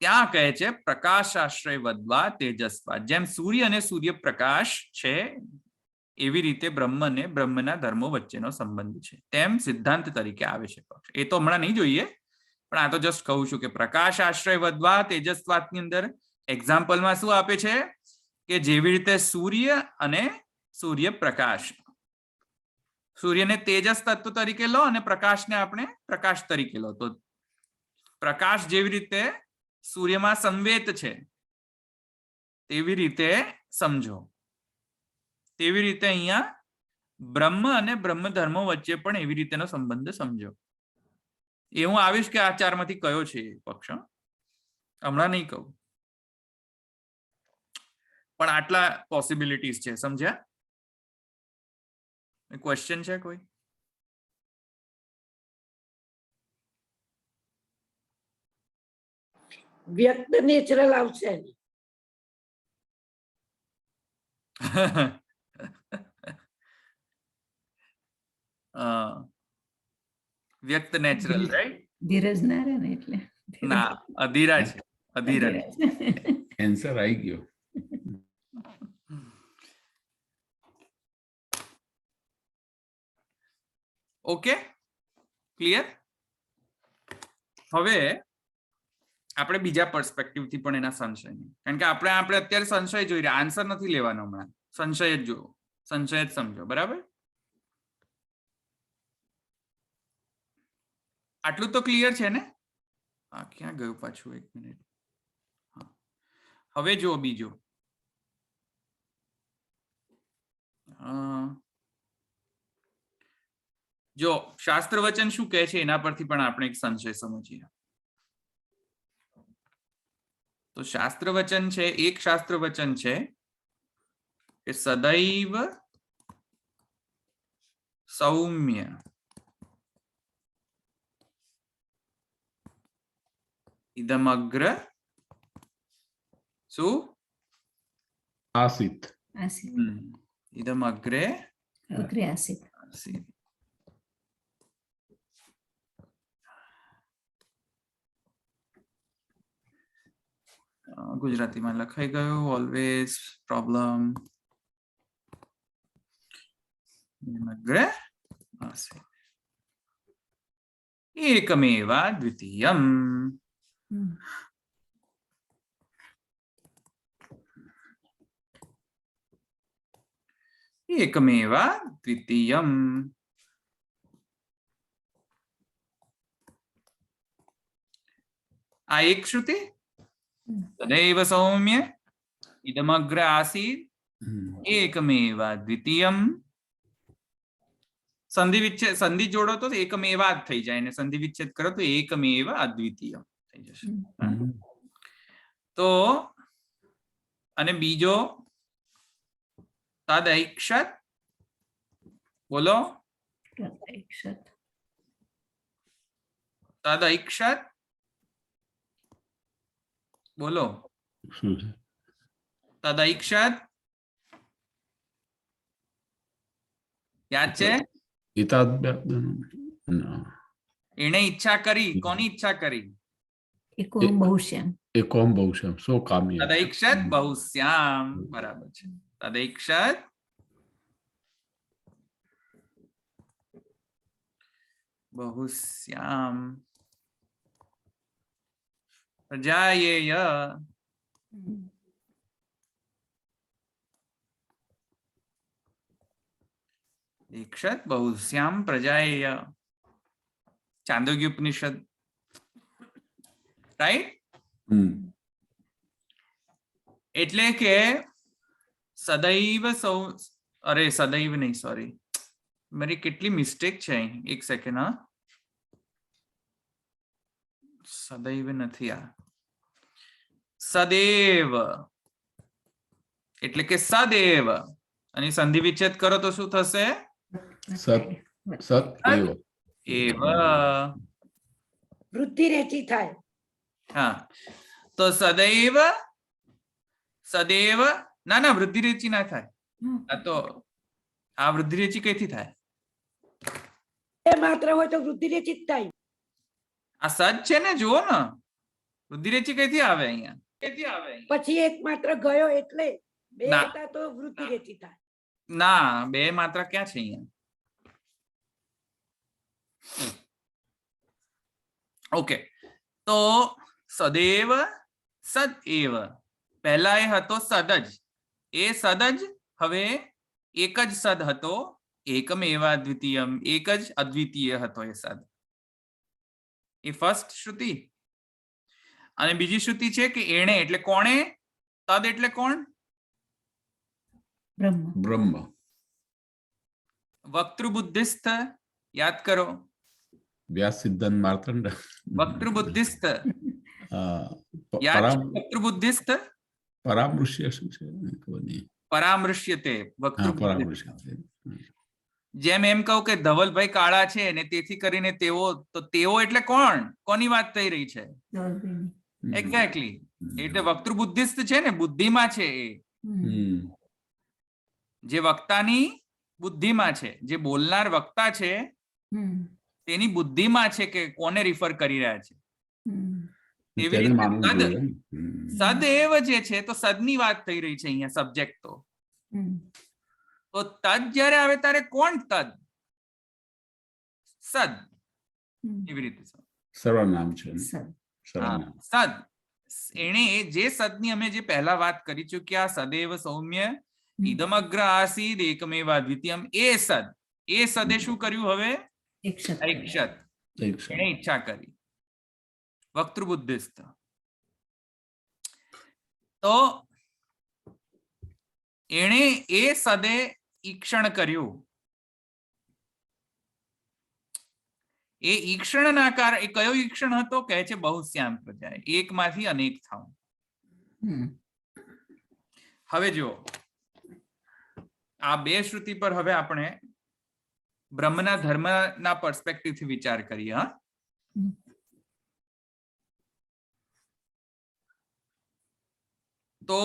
ત્યાં કહે છે પ્રકાશ આશ્રય વધવા તેજસ્વા, જેમ સૂર્ય અને સૂર્યપ્રકાશ છે એવી રીતે બ્રહ્મ અને બ્રહ્મના ધર્મો વચ્ચેનો સંબંધ છે, તેમ સિદ્ધાંત તરીકે આવે છે પક્ષ. એ તો હમણાં નહીં જોઈએ, પણ આ તો જસ્ટ કહું છું કે પ્રકાશ આશ્રય વધવા તેજસ્વાતની અંદર એક્ઝામ્પલમાં શું આપે છે કે જેવી રીતે સૂર્ય અને સૂર્યપ્રકાશ, સૂર્યને તેજસ તત્વ તરીકે લો અને પ્રકાશને આપણે પ્રકાશ તરીકે લો, તો પ્રકાશ જેવી રીતે સૂર્યમાં સંવેત છે તેવી રીતે સમજો. તેવી રીતે અહીંયા બ્રહ્મ અને બ્રહ્મ ધર્મો વચ્ચે પણ એવી રીતેનો સંબંધ સમજો. એ હું આવીશ કે આ 4 માંથી કયો છે પક્ષ, હમણાં નહીં કહું, પણ આટલા પોસિબિલિટીઝ છે. સમજ્યા? ક્વેશ્ચન છે કોઈ? વ્યક્ત નેચરલ આવશે ને? વ્યક્ત નેચરલ, રાઈટ? ધીરજ ના રહે ને એટલે. ના, અધીરા છે, અધીરા. એન્સર આવી ગયો. Okay, clear? હવે આપણે બીજા પર્સપેક્ટિવ થી પણ એના સંશય, કારણ કે આપણે અત્યારે સંશય જોઈ રહ્યા, આન્સર નથી લેવાનો હમણાં, સંશય જ જોવો, સંશય જ સમજો. બરાબર? આટલું તો ક્લિયર છે ને? હા, ક્યાં ગયું પાછું? 1 મિનિટ. હવે જુઓ બીજો. જો શાસ્ત્ર વચન શું કહે છે એના પરથી પણ આપણે એક સંશય સમજીએ. તો શાસ્ત્ર વચન છે, એક શાસ્ત્ર વચન છે કે સદૈવ સૌમ્ય ઇદમગ્ર શું આસિત. આસિત. ઇદમગ્રે અગ્રે આસિત. આસીત. ગુજરાતીમાં લખાઈ ગયું. Always problem. ઇદમગ્રે આસીત. એકમેવા દ્વિતીયમ. હમ. એકમેવા દ્વિતીયમ. આ એક શ્રુતિ. તદૈવ સૌમ્ય ઇદમગ્ર આસીત એકમેવા દ્વિતીયમ. સંધિ વિચ્છેદ, સંધિ જોડો તો એકમેવા જ થઈ જાય, ને સંધિ વિચ્છેદ કરો તો એકમેવ અદ્વિતીય થઈ જશે. તો અને બીજો તદૈક્ષત. બોલો. તદૈક્ષત. તદૈક્ષત બોલો. શું છે? તદૈક્ષત યાદ છે? એને ઈચ્છા કરી. કોની ઈચ્છા કરી? એકો બહુશ્યામ. એકોમ બહુશ્યામ સો કામી. તદૈક્ષત બહુશ્યામ. બરાબર છે. તદૈક્ષત બહુશ્યામ પ્રજાયેય. દીક્ષત બહુશ્યામ પ્રજાયેય. ચાંદોગ્ય ઉપનિષદ. રાઈટ. એટલે કે સદૈવ સૌ, અરે સદૈવ નહીં, સોરી, મારી કેટલી મિસ્ટેક છે અહીં. એક સેકન્ડ. હા, સદૈવ નથી, આ સદેવ. એટલે કે સદેવ. અને સંધિ વિચ્છેદ કરો તો શું થશે? સત સત એવ. એવ. વૃદ્ધિ રેચી થાય. હા, તો સદૈવ સદેવ. ના ના, વૃદ્ધિ રેચી ના થાય. આ તો આ વૃદ્ધિ રેચી કઈથી થાય? એ માત્ર હોય તો વૃદ્ધિ રેચી જ થાય. આ સદ છે ને, જુઓ ને. વૃદ્ધિ રેચી કઈથી આવે અહીંયા? કઈથી આવે અહીંયા? પછી એક માત્ર ગયો એટલે બે ના. હતા તો વૃદ્ધિ રેચી થાય. ના, બે માત્ર ક્યાં છે અહીંયા? ઓકે, તો સદેવ સદ એવ. પહેલા એ હતો સદ જ. એ સદ જ હવે એક જ સદ હતો. એકમેવા દ્વિતીયમ. એક જ અદ્વિતીય હતો એ સદ. એ ફર્સ્ટ શ્રુતિ. અને બીજી શ્રુતિ છે કે એણે એટલે કોણે? તદ એટલે કોણ? બ્રહ્મ. બ્રહ્મ. વક્તૃબુદ્ધિસ્થ. યાદ કરો. વ્યાસ સિદ્ધાંત માર્તંડ. વક્તૃબુદ્ધિસ્થ. યાદ છે? પરામ વક્તૃબુદ્ધિસ્થ. પરામૃશ્ય શું છે? ખબર નહીં. પરામૃશ્યતે. હા, વક્તૃબુદ્ધિસ્થ. પરામૃશ્ય. જેમ એમ કહું કે ધવલભાઈ કાળા છે ને તેથી કરીને તેઓ, તો તેઓ એટલે કોણ? કોની વાત થઈ રહી છે? ધવલભાઈની. એક્ઝેક્ટલી. એટલે વક્તૃબુદ્ધિસ્થ છે ને, બુદ્ધિમાં છે એ. જે વક્તાની બુદ્ધિમાં છે, જે બોલનાર વક્તા છે તેની બુદ્ધિમાં છે કે કોને રિફર કરી રહ્યા છે. એવી તેને રીતે માનવું સદ, જોઈએ. સદૈવ જે છે તો સદની વાત થઈ રહી છે અહીંયા સબ્જેક્ટ. તો તદ જ્યારે આવે ત્યારે કોણ તદ? સદ. એવી રીતે સર્વનામ છે. સદ. સર્વનામ. સદ. એણે જે સદની અમે જે પહેલા વાત કરી ચૂક્યા, સદેવ સૌમ્ય ઇદમગ્ર આસીદ એકમેવા દ્વિતીયમ, એ સદ. એ સદે શું કર્યું? હવે એક્ષત. ઐક્ષત. એણે ઈચ્છા કરી. વક્તૃબુદ્ધિસ્થ. તો એણે એ સદે ઈક્ષણ કર્યું. એ ઈક્ષણના કાર એ કયો ઈક્ષણ હતો? કહે છે બહુશ્યામ પ્રજા, એકમાંથી અનેક થાવ. હમ. હવે જો આ બે શ્રુતિ પર હવે આપણે બ્રહ્મના ધર્મના પર્સપેક્ટિવ થી વિચાર કરીએ. હા, તો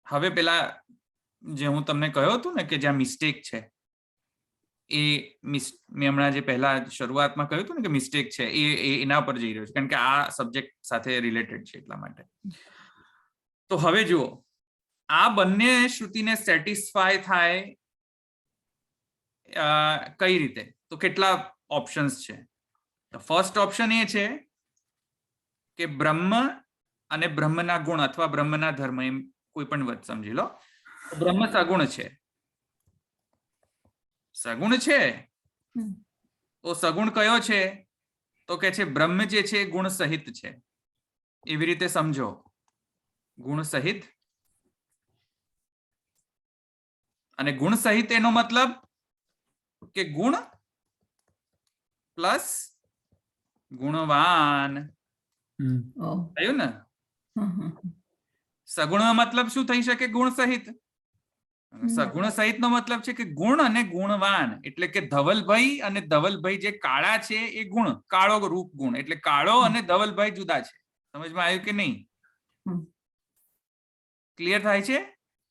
હવે પેલા જે હું તમને કહ્યું હતું ને કે જ્યાં મિસ્ટેક છે એ મેં હમણાં જે પહેલા શરૂઆતમાં કહ્યું હતું ને કે મિસ્ટેક છે એ એના પર જઈ રહ્યો છે, કારણ કે આ સબ્જેક્ટ સાથે રિલેટેડ છે એટલા માટે. તો હવે જુઓ, આ બંને શ્રુતિને સેટિસ્ફાય થાય કઈ રીતે? તો કેટલા ઓપ્શન્સ છે. ફર્સ્ટ ઓપ્શન એ છે કે બ્રહ્મ અને બ્રહ્મના ગુણ અથવા બ્રહ્મના ધર્મ, એમ કોઈ પણ વત સમજી લો. બ્રહ્મ સગુણ છે. સગુણ છે તો સગુણ કયો છે? તો કે છે બ્રહ્મ જે છે ગુણ સહિત છે. એવી રીતે સમજો, ગુણ સહિત. અને ગુણ સહિત એનો મતલબ કે ગુણ પ્લસ ગુણવાન ઓહ. થયું ને? હમ, હમ, હમ. સગુણ મતલબ શું થઈ શકે? ગુણ સહિત. સગુણ સહિત નો મતલબ છે કે ગુણ અને ગુણવાન, એટલે કે ધવલભાઈ અને ધવલભાઈ જે કાળા છે એ ગુણ, કાળો રૂપ ગુણ, એટલે કાળો અને ધવલભાઈ જુદા છે. સમજમાં આવ્યું કે નહીં? ક્લિયર થાય છે?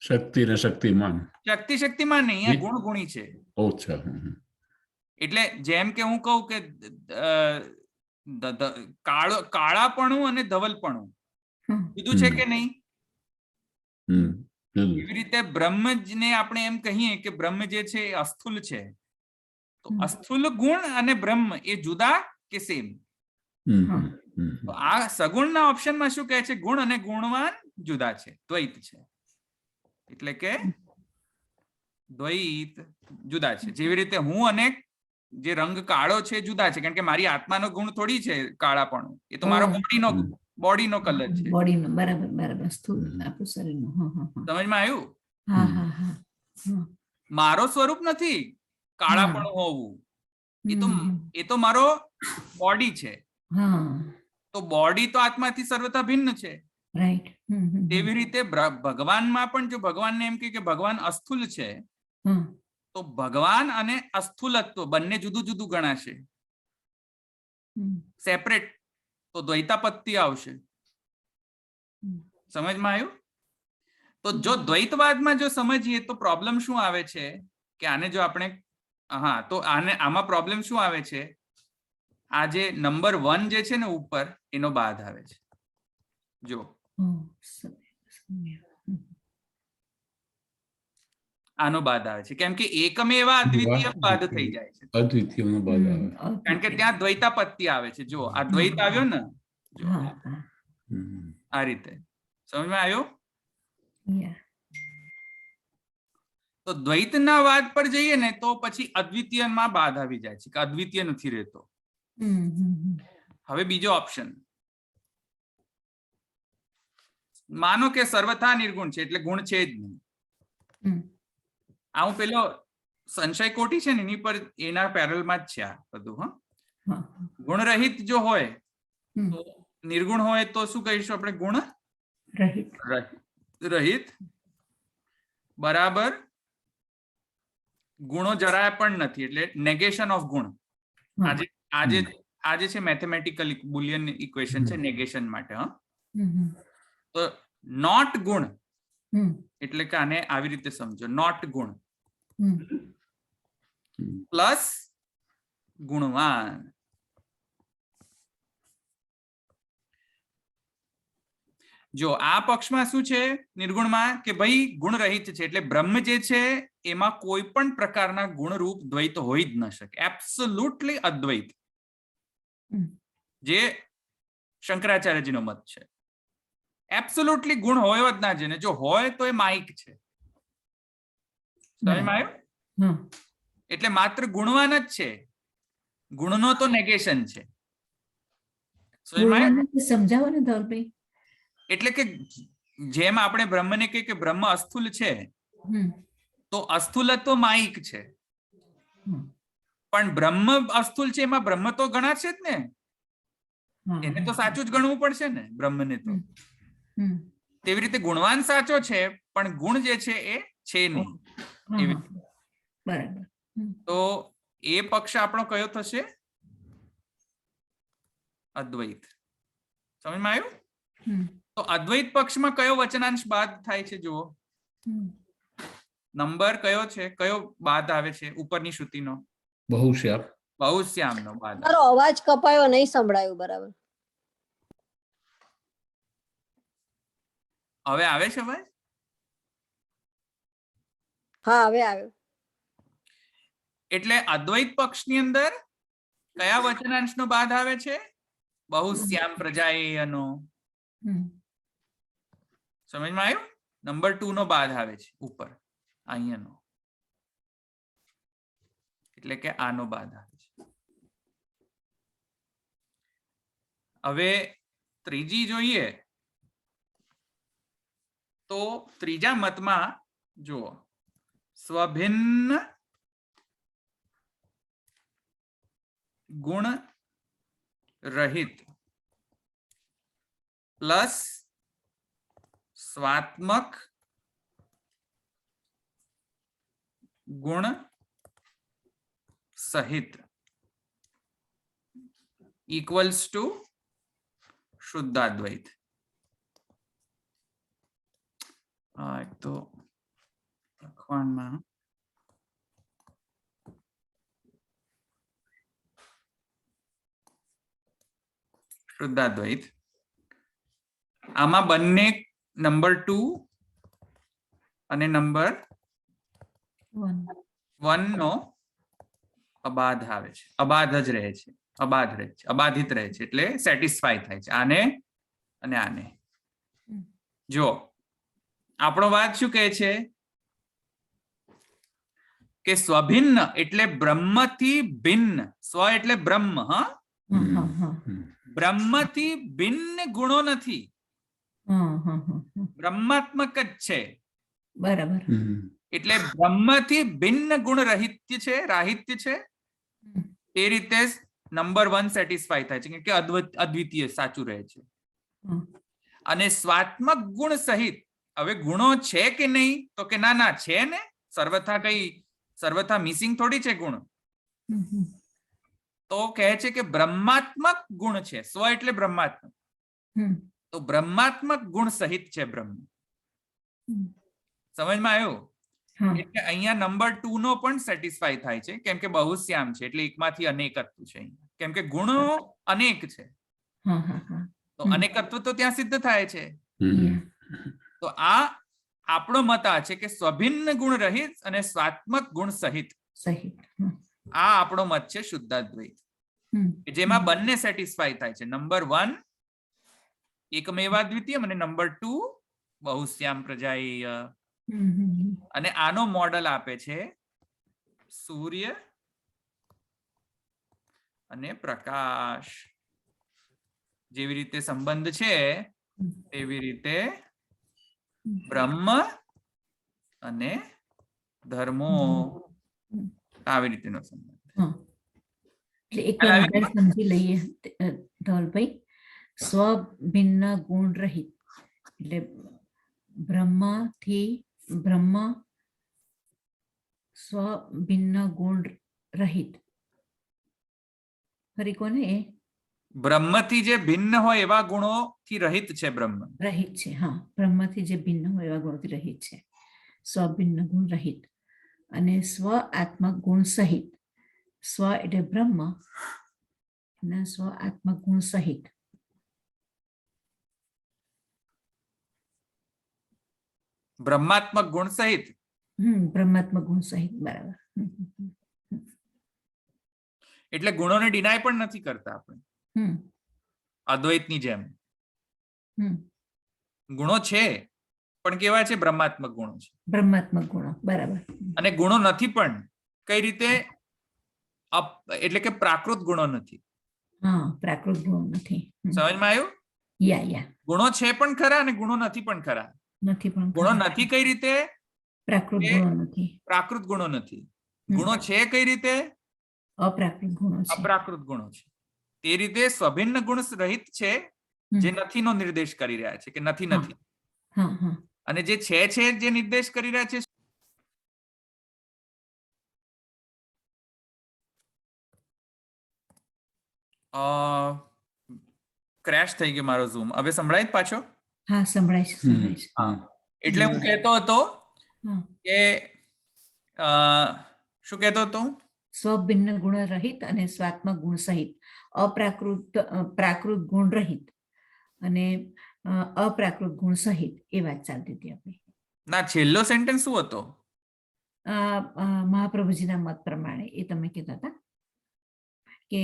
શક્તિ ને શક્તિમાન. શક્તિ શક્તિમાન નહીં, આ ગુણ ગુણી છે. અચ્છા. એટલે જેમ કે હું કહું કે કાળાપણું અને ધવલપણું જુદું છે કે નહીં? એવી રીતે બ્રહ્મને આપણે એમ કહીએ કે બ્રહ્મ જે છે એ અસ્થૂલ છે, તો અસ્થૂલ ગુણ અને બ્રહ્મ એ જુદા કે સેમ? તો આ સગુણના ઓપ્શનમાં શું કહે છે? ગુણ અને ગુણવાન જુદા છે, દ્વૈત છે. એટલે કે દ્વૈત જુદા છે. જેવી રીતે હું અને જે રંગ કાળો છે જુદા છે, કારણ કે મારી આત્માનો ગુણ થોડી છે કાળાપણું, એ તો મારો બોડીનો કલર છે. બોડીનો, બરાબર બરાબર, સ્થૂળ આપણું શરીરનું. સમજમાં આવ્યું? હા હા હા. મારો સ્વરૂપ નથી કાળાપણું હોવું, એ તો મારો બોડી છે. હા, તો બોડી તો આત્માથી સર્વથા ભિન્ન છે. રાઈટ. તેવી રીતે ભગવાનમાં પણ જો ભગવાનને એમ કે ભગવાન અસ્થૂલ છે, તો ભગવાન અને અસ્થૂલત્વ બંને જુદું જુદું ગણાશે, સેપરેટ. તો દ્વૈતાપત્તિ આવશે. સમજમાં આવ્યું? તો જો દ્વૈતવાદમાં જો સમજીએ તો પ્રોબ્લેમ શું આવે છે કે આને જો આપણે તો આમાં પ્રોબ્લેમ શું આવે છે? આ જે નંબર 1 જે છે ને ઉપર, એનો બાદ આવે છે. જો આનો બાદ આવે છે, કેમ કે એકમેવા અદ્વિતીય બાદ થઈ જાય છે. અદ્વિતીયનો બાદ આવે. કારણ કે ત્યાં દ્વૈતાપત્તિ આવે છે. જો આ દ્વૈત આવ્યો ને, આ રીતે. સમજમાં આવ્યો? તો દ્વૈતના વાદ પર જઈએ ને તો પછી અદ્વિતીયમાં બાદ આવી જાય છે કે અદ્વિતીય નથી રહેતો. હવે બીજો ઓપ્શન, માનો કે સર્વથા નિર્ગુણ છે, એટલે ગુણ છે જ નહીં. આ હું પેલો સંશય કોટી છે ને એની પર, એના પેરેલમાં જ છે આ બધું. ગુણરહિત જો હોય તો નિર્ગુણ હોય તો શું કહીશું આપણે? ગુણ રહિત બરાબર ગુણો જરાય પણ નથી, એટલે નેગેશન ઓફ ગુણ. આજે છે મેથેમેટિકલ બુલિયન ઇક્વેશન છે નેગેશન માટે. તો નોટ ગુણ એટલે કે આને આવી રીતે સમજો, નોટ ગુણ પ્લસ ગુણવાન. જો આ પક્ષમાં શું છે નિર્ગુણમાં કે ભાઈ ગુણ રહિત છે, એટલે બ્રહ્મ જે છે એમાં કોઈ પણ પ્રકારના ગુણરૂપ દ્વૈત હોઈ જ ન શકે, એબ્સોલ્યુટલી અદ્વૈત, જે શંકરાચાર્યજીનો મત છે. એબ્સોલ્યુટલી ગુણ હોય જ ના જોઈએ, જો હોય તો એ માઇક છે. સમજમાં આવ્યું? એટલે માત્ર ગુણવાન જ છે, ગુણનો તો નેગેશન છે. સમજાવો ને ધવલભાઈ. એટલે કે જેમ આપણે બ્રહ્મને કહીએ કે બ્રહ્મ અસ્થૂલ છે, તો અસ્થૂલત્વ માઇક છે, પણ બ્રહ્મ અસ્થૂલ છે એમાં બ્રહ્મ તો ગણા છે જ ને, હા, એને તો હા, સાચું જ ગણવું પડશે ને બ્રહ્મને તો. હમ, તેવી રીતે ગુણવાન સાચો છે પણ ગુણ જે છે એ છે નહીં. હા, એવી હા. બરાબર. હમ, તો એ પક્ષ આપણો કયો થશે? અદ્વૈત. સમજમાં આવ્યું? હમ, તો અદ્વૈત પક્ષમાં કયો વચનાંશ બાદ થાય છે જુઓ. હમ. નંબર કયો છે, કયો બાદ આવે છે ઉપરની શ્રુતિનો? બહુશ્યામ. બહુશ્યામનો બાદ આવે. મારો અવાજ કપાયો, નહીં સંભળાયું બરાબર. હવે આવે છે ભાઈ? હા, હવે આવ્યો. એટલે અદ્વૈત પક્ષની અંદર કયા વચનાંશનો બાદ આવે છે? બહુશ્યામ પ્રજાએયનો. હમ. સમજમાં આવ્યું? નંબર 2 નો બાદ આવે છે ઉપર અહીંયાનો, એટલે કે આનો બાદ આવે છે. હવે ત્રીજી જોઈએ તો ત્રીજા મતમાં જુઓ, સ્વભિન્ન ગુણ રહિત પ્લસ સ્વાત્મક ગુણ સહિત ઇક્વલ્સ ટુ શુદ્ધાદ્વૈત. એક તો લખવામાં શુદ્ધાદ્વૈત, આમાં બંને નંબર 2 અને નંબર 1 નો અબાધ આવે છે. અબાધ જ રહે છે, અબાધ રહે છે, અબાધિત રહે છે, એટલે સેટિસ્ફાય થાય છે આને અને આને. જો આપણો વાત શું કહે છે કે સ્વભિન્ન એટલે બ્રહ્મથી ભિન્ન. સ્વ એટલે બ્રહ્મ. હા, હા, હા, હા. બ્રહ્મથી ભિન્ન ગુણો નથી, હા, હા, હા, હા. બ્રહ્માત્મક જ છે. બરાબર. એટલે બ્રહ્મથી ભિન્ન ગુણ રહિત્ય છે, રાહિત્ય છે. હમ, એ રીતે નંબર 1 સેટિસ્ફાય થાય છે, કેમ કે અદ્વિતીય સાચું રહે છે. હા. અને સ્વાત્મક ગુણ સહિત, હવે ગુણો છે કે નહીં, તો કે ના ના છે ને, સર્વથા મિસિંગ થોડી છે ગુણ. હમ, હમ. તો કહે છે કે બ્રહ્માત્મક ગુણ છે. સ્વ એટલે બ્રહ્માત્મક, હમ, તો બ્રહ્માત્મક ગુણ સહિત છે બ્રહ્મ. હમ. સમજમાં આવ્યું? હા. એટલે અહીંયા નંબર 2 નો પણ સેટિસ્ફાય થાય છે, કેમ કે બહુશ્યામ છે, એટલે એકમાંથી અનેકત્વ છે અહીંયા. કેમ કે ગુણો અનેક છે, હા, હા, હા. તો હમ. અનેકત્વ તો ત્યાં સિદ્ધ થાય છે. Yeah. તો આ આપણો મત આ છે કે સ્વભિન્ન ગુણ રહિત અને સ્વાત્મક ગુણ સહિત, સહિત. હા. આ આપણો મત છે શુદ્ધાદ્વૈત, હમ. કે જેમાં બંને સેટિસ્ફાય થાય છે. નંબર 1 એકમેવાદ્વિતીય અને નંબર 2 બહુશ્યામ પ્રજાએય. હમ, હમ, હમ. અને આનો મોડલ આપે છે સૂર્ય અને પ્રકાશ. જેવી રીતે સંબંધ છે તેવી રીતે બ્રહ્મ અને ધર્મો, આવી રીતેનો સંબંધ. હા. એટલે એકવાર વધારે સમજી લઈએ ધવલભાઈ. સ્વ ભિન્ન ગુણ રહિત એટલે બ્રહ્મ સ્વ ભિન્ન ગુણ રહિત. ફરી કોને એ બ્રહ્મથી જે ભિન્ન હોય એવા ગુણોથી રહિત છે બ્રહ્મ. રહિત છે. હા, બ્રહ્મથી જે ભિન્ન હોય એવા ગુણોથી રહિત છે. સ્વ ભિન્ન ગુણ રહિત અને સ્વ આત્મક ગુણ સહિત. સ્વ એટલે બ્રહ્મ અને સ્વ આત્મક ગુણ સહિત. બ્રહ્માત્મક ગુણ સહિત. બ્રહ્માત્મક ગુણ સહિત. બરાબર. એટલે ગુણોને ડિનાય પણ નથી કરતા આપણે અદ્વૈતની જેમ. ગુણો છે પણ કેવા છે? બ્રહ્માત્મક ગુણો છે. બ્રહ્માત્મક ગુણો. બરાબર. અને ગુણો નથી પણ કઈ રીતે? એટલે કે પ્રાકૃત ગુણો નથી. હા, પ્રાકૃત ગુણો નથી. સમજમાં આવ્યું? યા ગુણો છે પણ ખરા અને ગુણો નથી પણ ખરા. નથી પણ ગુણો નથી કઈ રીતે? પ્રાકૃત ગુણો નથી. પ્રાકૃત ગુણો નથી. ગુણો છે કઈ રીતે? અપ્રાકૃત ગુણો છે. અપ્રાકૃત ગુણો છે. તે રીતે સ્વભિન્ન ગુણ રહિત છે જે નથીનો નિર્દેશ કરી રહ્યા છે કે નથી હા. નથી, હા હા અને જે છે જે નિર્દેશ કરી રહ્યા છે ક્રેશ થઈ ગયો મારો ઝૂમ. હવે સંભળાય જ પાછો? હા સંભળાય છે સંભળાય છે. હા, એટલે હું કહેતો હતો હા. કે શું કહેતો હતો હું? સ્વભિન્ન ગુણ રહિત અને સ્વાત્મક ગુણ સહિત પ્રાકૃત ગુણ રહિત અને અપ્રાકૃત ગુણ સહિત એ વાત ચાલતી હતી આપણી. ના, છેલ્લો સેન્ટેન્સ શું હતો? મહાપ્રભુજીના મત પ્રમાણે એ તમે કહેતા હતા કે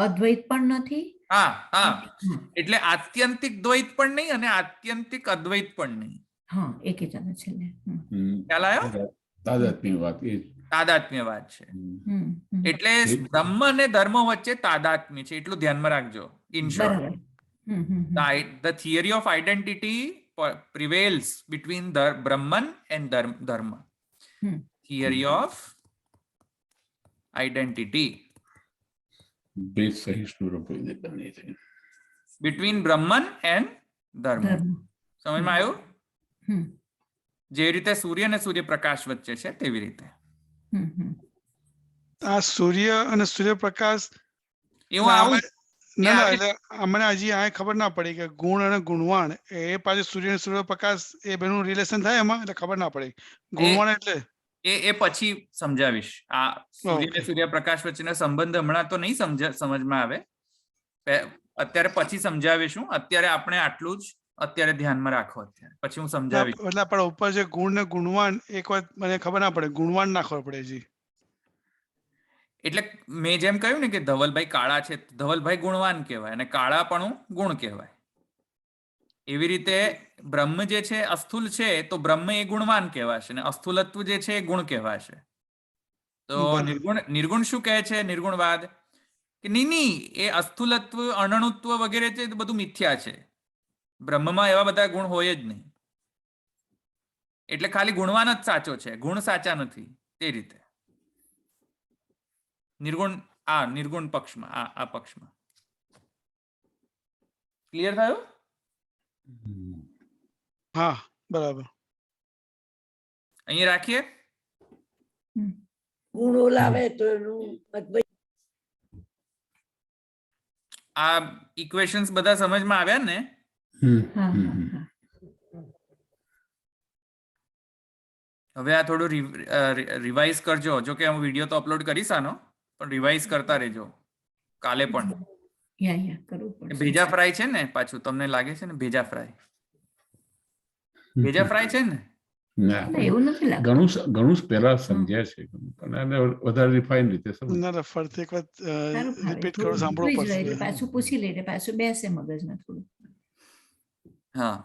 અદ્વૈત પણ નથી. હા હા, હા, એટલે આત્યંતિક દ્વૈત પણ નહીં અને આત્યંતિક અદ્વૈત પણ નહીં. હા એ કહેતા હતા છેલ્લે. ખ્યાલ આવ્યો? તાદાત્મ્ય વાત એ જ. તાદાત્મ્યવાદ છે. એટલે બ્રહ્મ અને ધર્મ વચ્ચે તાદાત્મ્ય છે, એટલું ધ્યાનમાં રાખજો. ઇન શોર્ટ, બરાબર. the theory of identity prevails between the Brahman and Dharma. Theory of identity ભેદ સહિષ્ણુ રપોઈને બંને છે. between Brahman and Dharma. ધર્મ. સમજમાં આવ્યું? જે રીતે સૂર્ય અને સૂર્યપ્રકાશ વચ્ચે છે તેવી રીતે. આ સૂર્ય અને સૂર્યપ્રકાશ એવું આવું ના ના, એટલે અમને હજી આ ખબર ના પડી કે ગુણ અને ગુણવાન એ પાછું સૂર્ય અને સૂર્યપ્રકાશ એ બેનું રિલેશન થાય એમાં, એટલે ખબર ના પડી. ગુણવાન એટલે એ પછી સમજાવીશ. આ સૂર્ય અને સૂર્યપ્રકાશ વચ્ચેનો સંબંધ હમણાં તો નહીં સમજમાં આવે, અત્યારે પછી સમજાવીશું. અત્યારે આપણે આટલું જ અત્યારે ધ્યાનમાં રાખો. અત્યારે પછી હું સમજાવીશ. એટલે પણ ઉપર જે ગુણ ને ગુણવાન એક વાત મને ખબર ના પડે, ગુણવાન ના ખબર પડે જી. એટલે મેં જેમ કહ્યું ને કે ધવલભાઈ કાળા છે, ધવલભાઈ ગુણવાન કહેવાય અને કાળાપણું ગુણ કહેવાય. એવી રીતે બ્રહ્મ જે છે અસ્થૂલ છે તો બ્રહ્મ એ ગુણવાન કહેવાશે અને અસ્થૂલત્વ જે છે એ ગુણ કહેવાશે. તો નિર્ગુણ શું કહે છે? નિર્ગુણવાદ કે નહીં, એ અસ્થૂલત્વ અણણુત્વ વગેરે છે બધું મિથ્યા છે. બ્રહ્મમાં એવા બધા ગુણ હોય જ નહીં. એટલે ખાલી ગુણવાન જ સાચો છે, ગુણ સાચા નથી. તે રીતે નિર્ગુણ પક્ષમાં, આ પક્ષમાં. ક્લિયર થયું? હા બરાબર. અહીંયા રાખીએ. ગુણો લાવે તો એનું અદ્વૈત. આ ઇક્વેશન્સ બધા સમજમાં આવ્યા ને? હવે આ થોડું રિવાઇઝ કરજો. જો કે હું વિડીયો તો અપલોડ કરીશ આનો, પણ રિવાઇઝ કરતા રહેજો કાલે પણ. ભેજા ફ્રાય છે ને પાછું, તમને લાગે છે ને ભેજા ફ્રાય? ભેજા ફ્રાય છે ને? એવું નથી લાગતું. ઘણું પહેલા સમજ્યા છે, પણ વધારે રિફાઇન રીતે સમજ. ના ફરતી એક વાત રિપીટ કરો, સાંભળવું પડશે. પાછું પૂછી લે, પાછું બેસે મગજમાં થોડું. હા,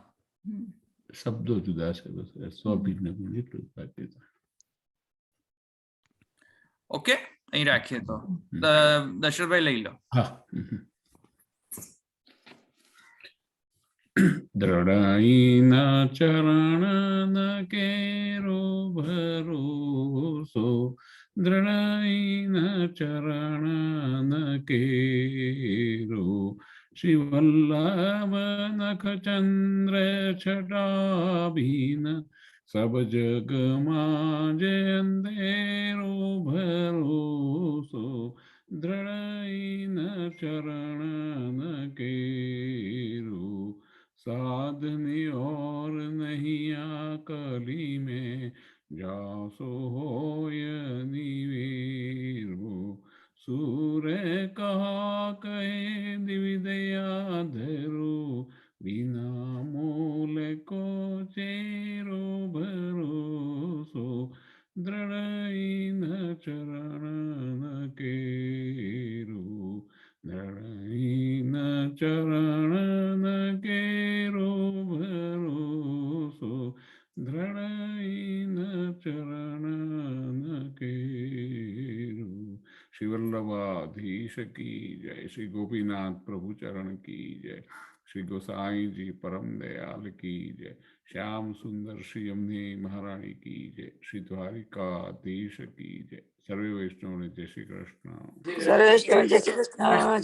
શબ્દો જુદા છે, બસ સ્વભિન્ન ગુણ એટલું બાકી. ઓકે, અહીં રાખીએ તો. દશરથભાઈ લઈ લો. હા. દ્રઢાઈના ચરણ કેરો ભરોસો, દ્રઢાઈના ચરણ કેરો, શ્રી વલ્લભ નખ ચંદ્ર છટાભીન, સબ જગમાં જે અંધેરો ભરોસો, દ્રઢાઈના ચરણ કેરો, साधनी और नहीं आकली में जासो होय निवीरो, सूर्य कहा कहे दिविदया धरो, बिना मूल को चेरो भरोसो, दृढ़ चरण केरो, दृढ़ चरण केरो भरोसो, दृढ़ चरण केरो. श्री वल्लभाधीश की जय, श्री गोपीनाथ प्रभु चरण की जय, श्री गोसाई जी परम दयाल की जय, श्याम सुंदर श्री यमुने महारानी की जय, श्री द्वारिकाधीश की जय, સર્વે વૈષ્ણવને જય શ્રી કૃષ્ણ. સરસ જય શ્રી કૃષ્ણ.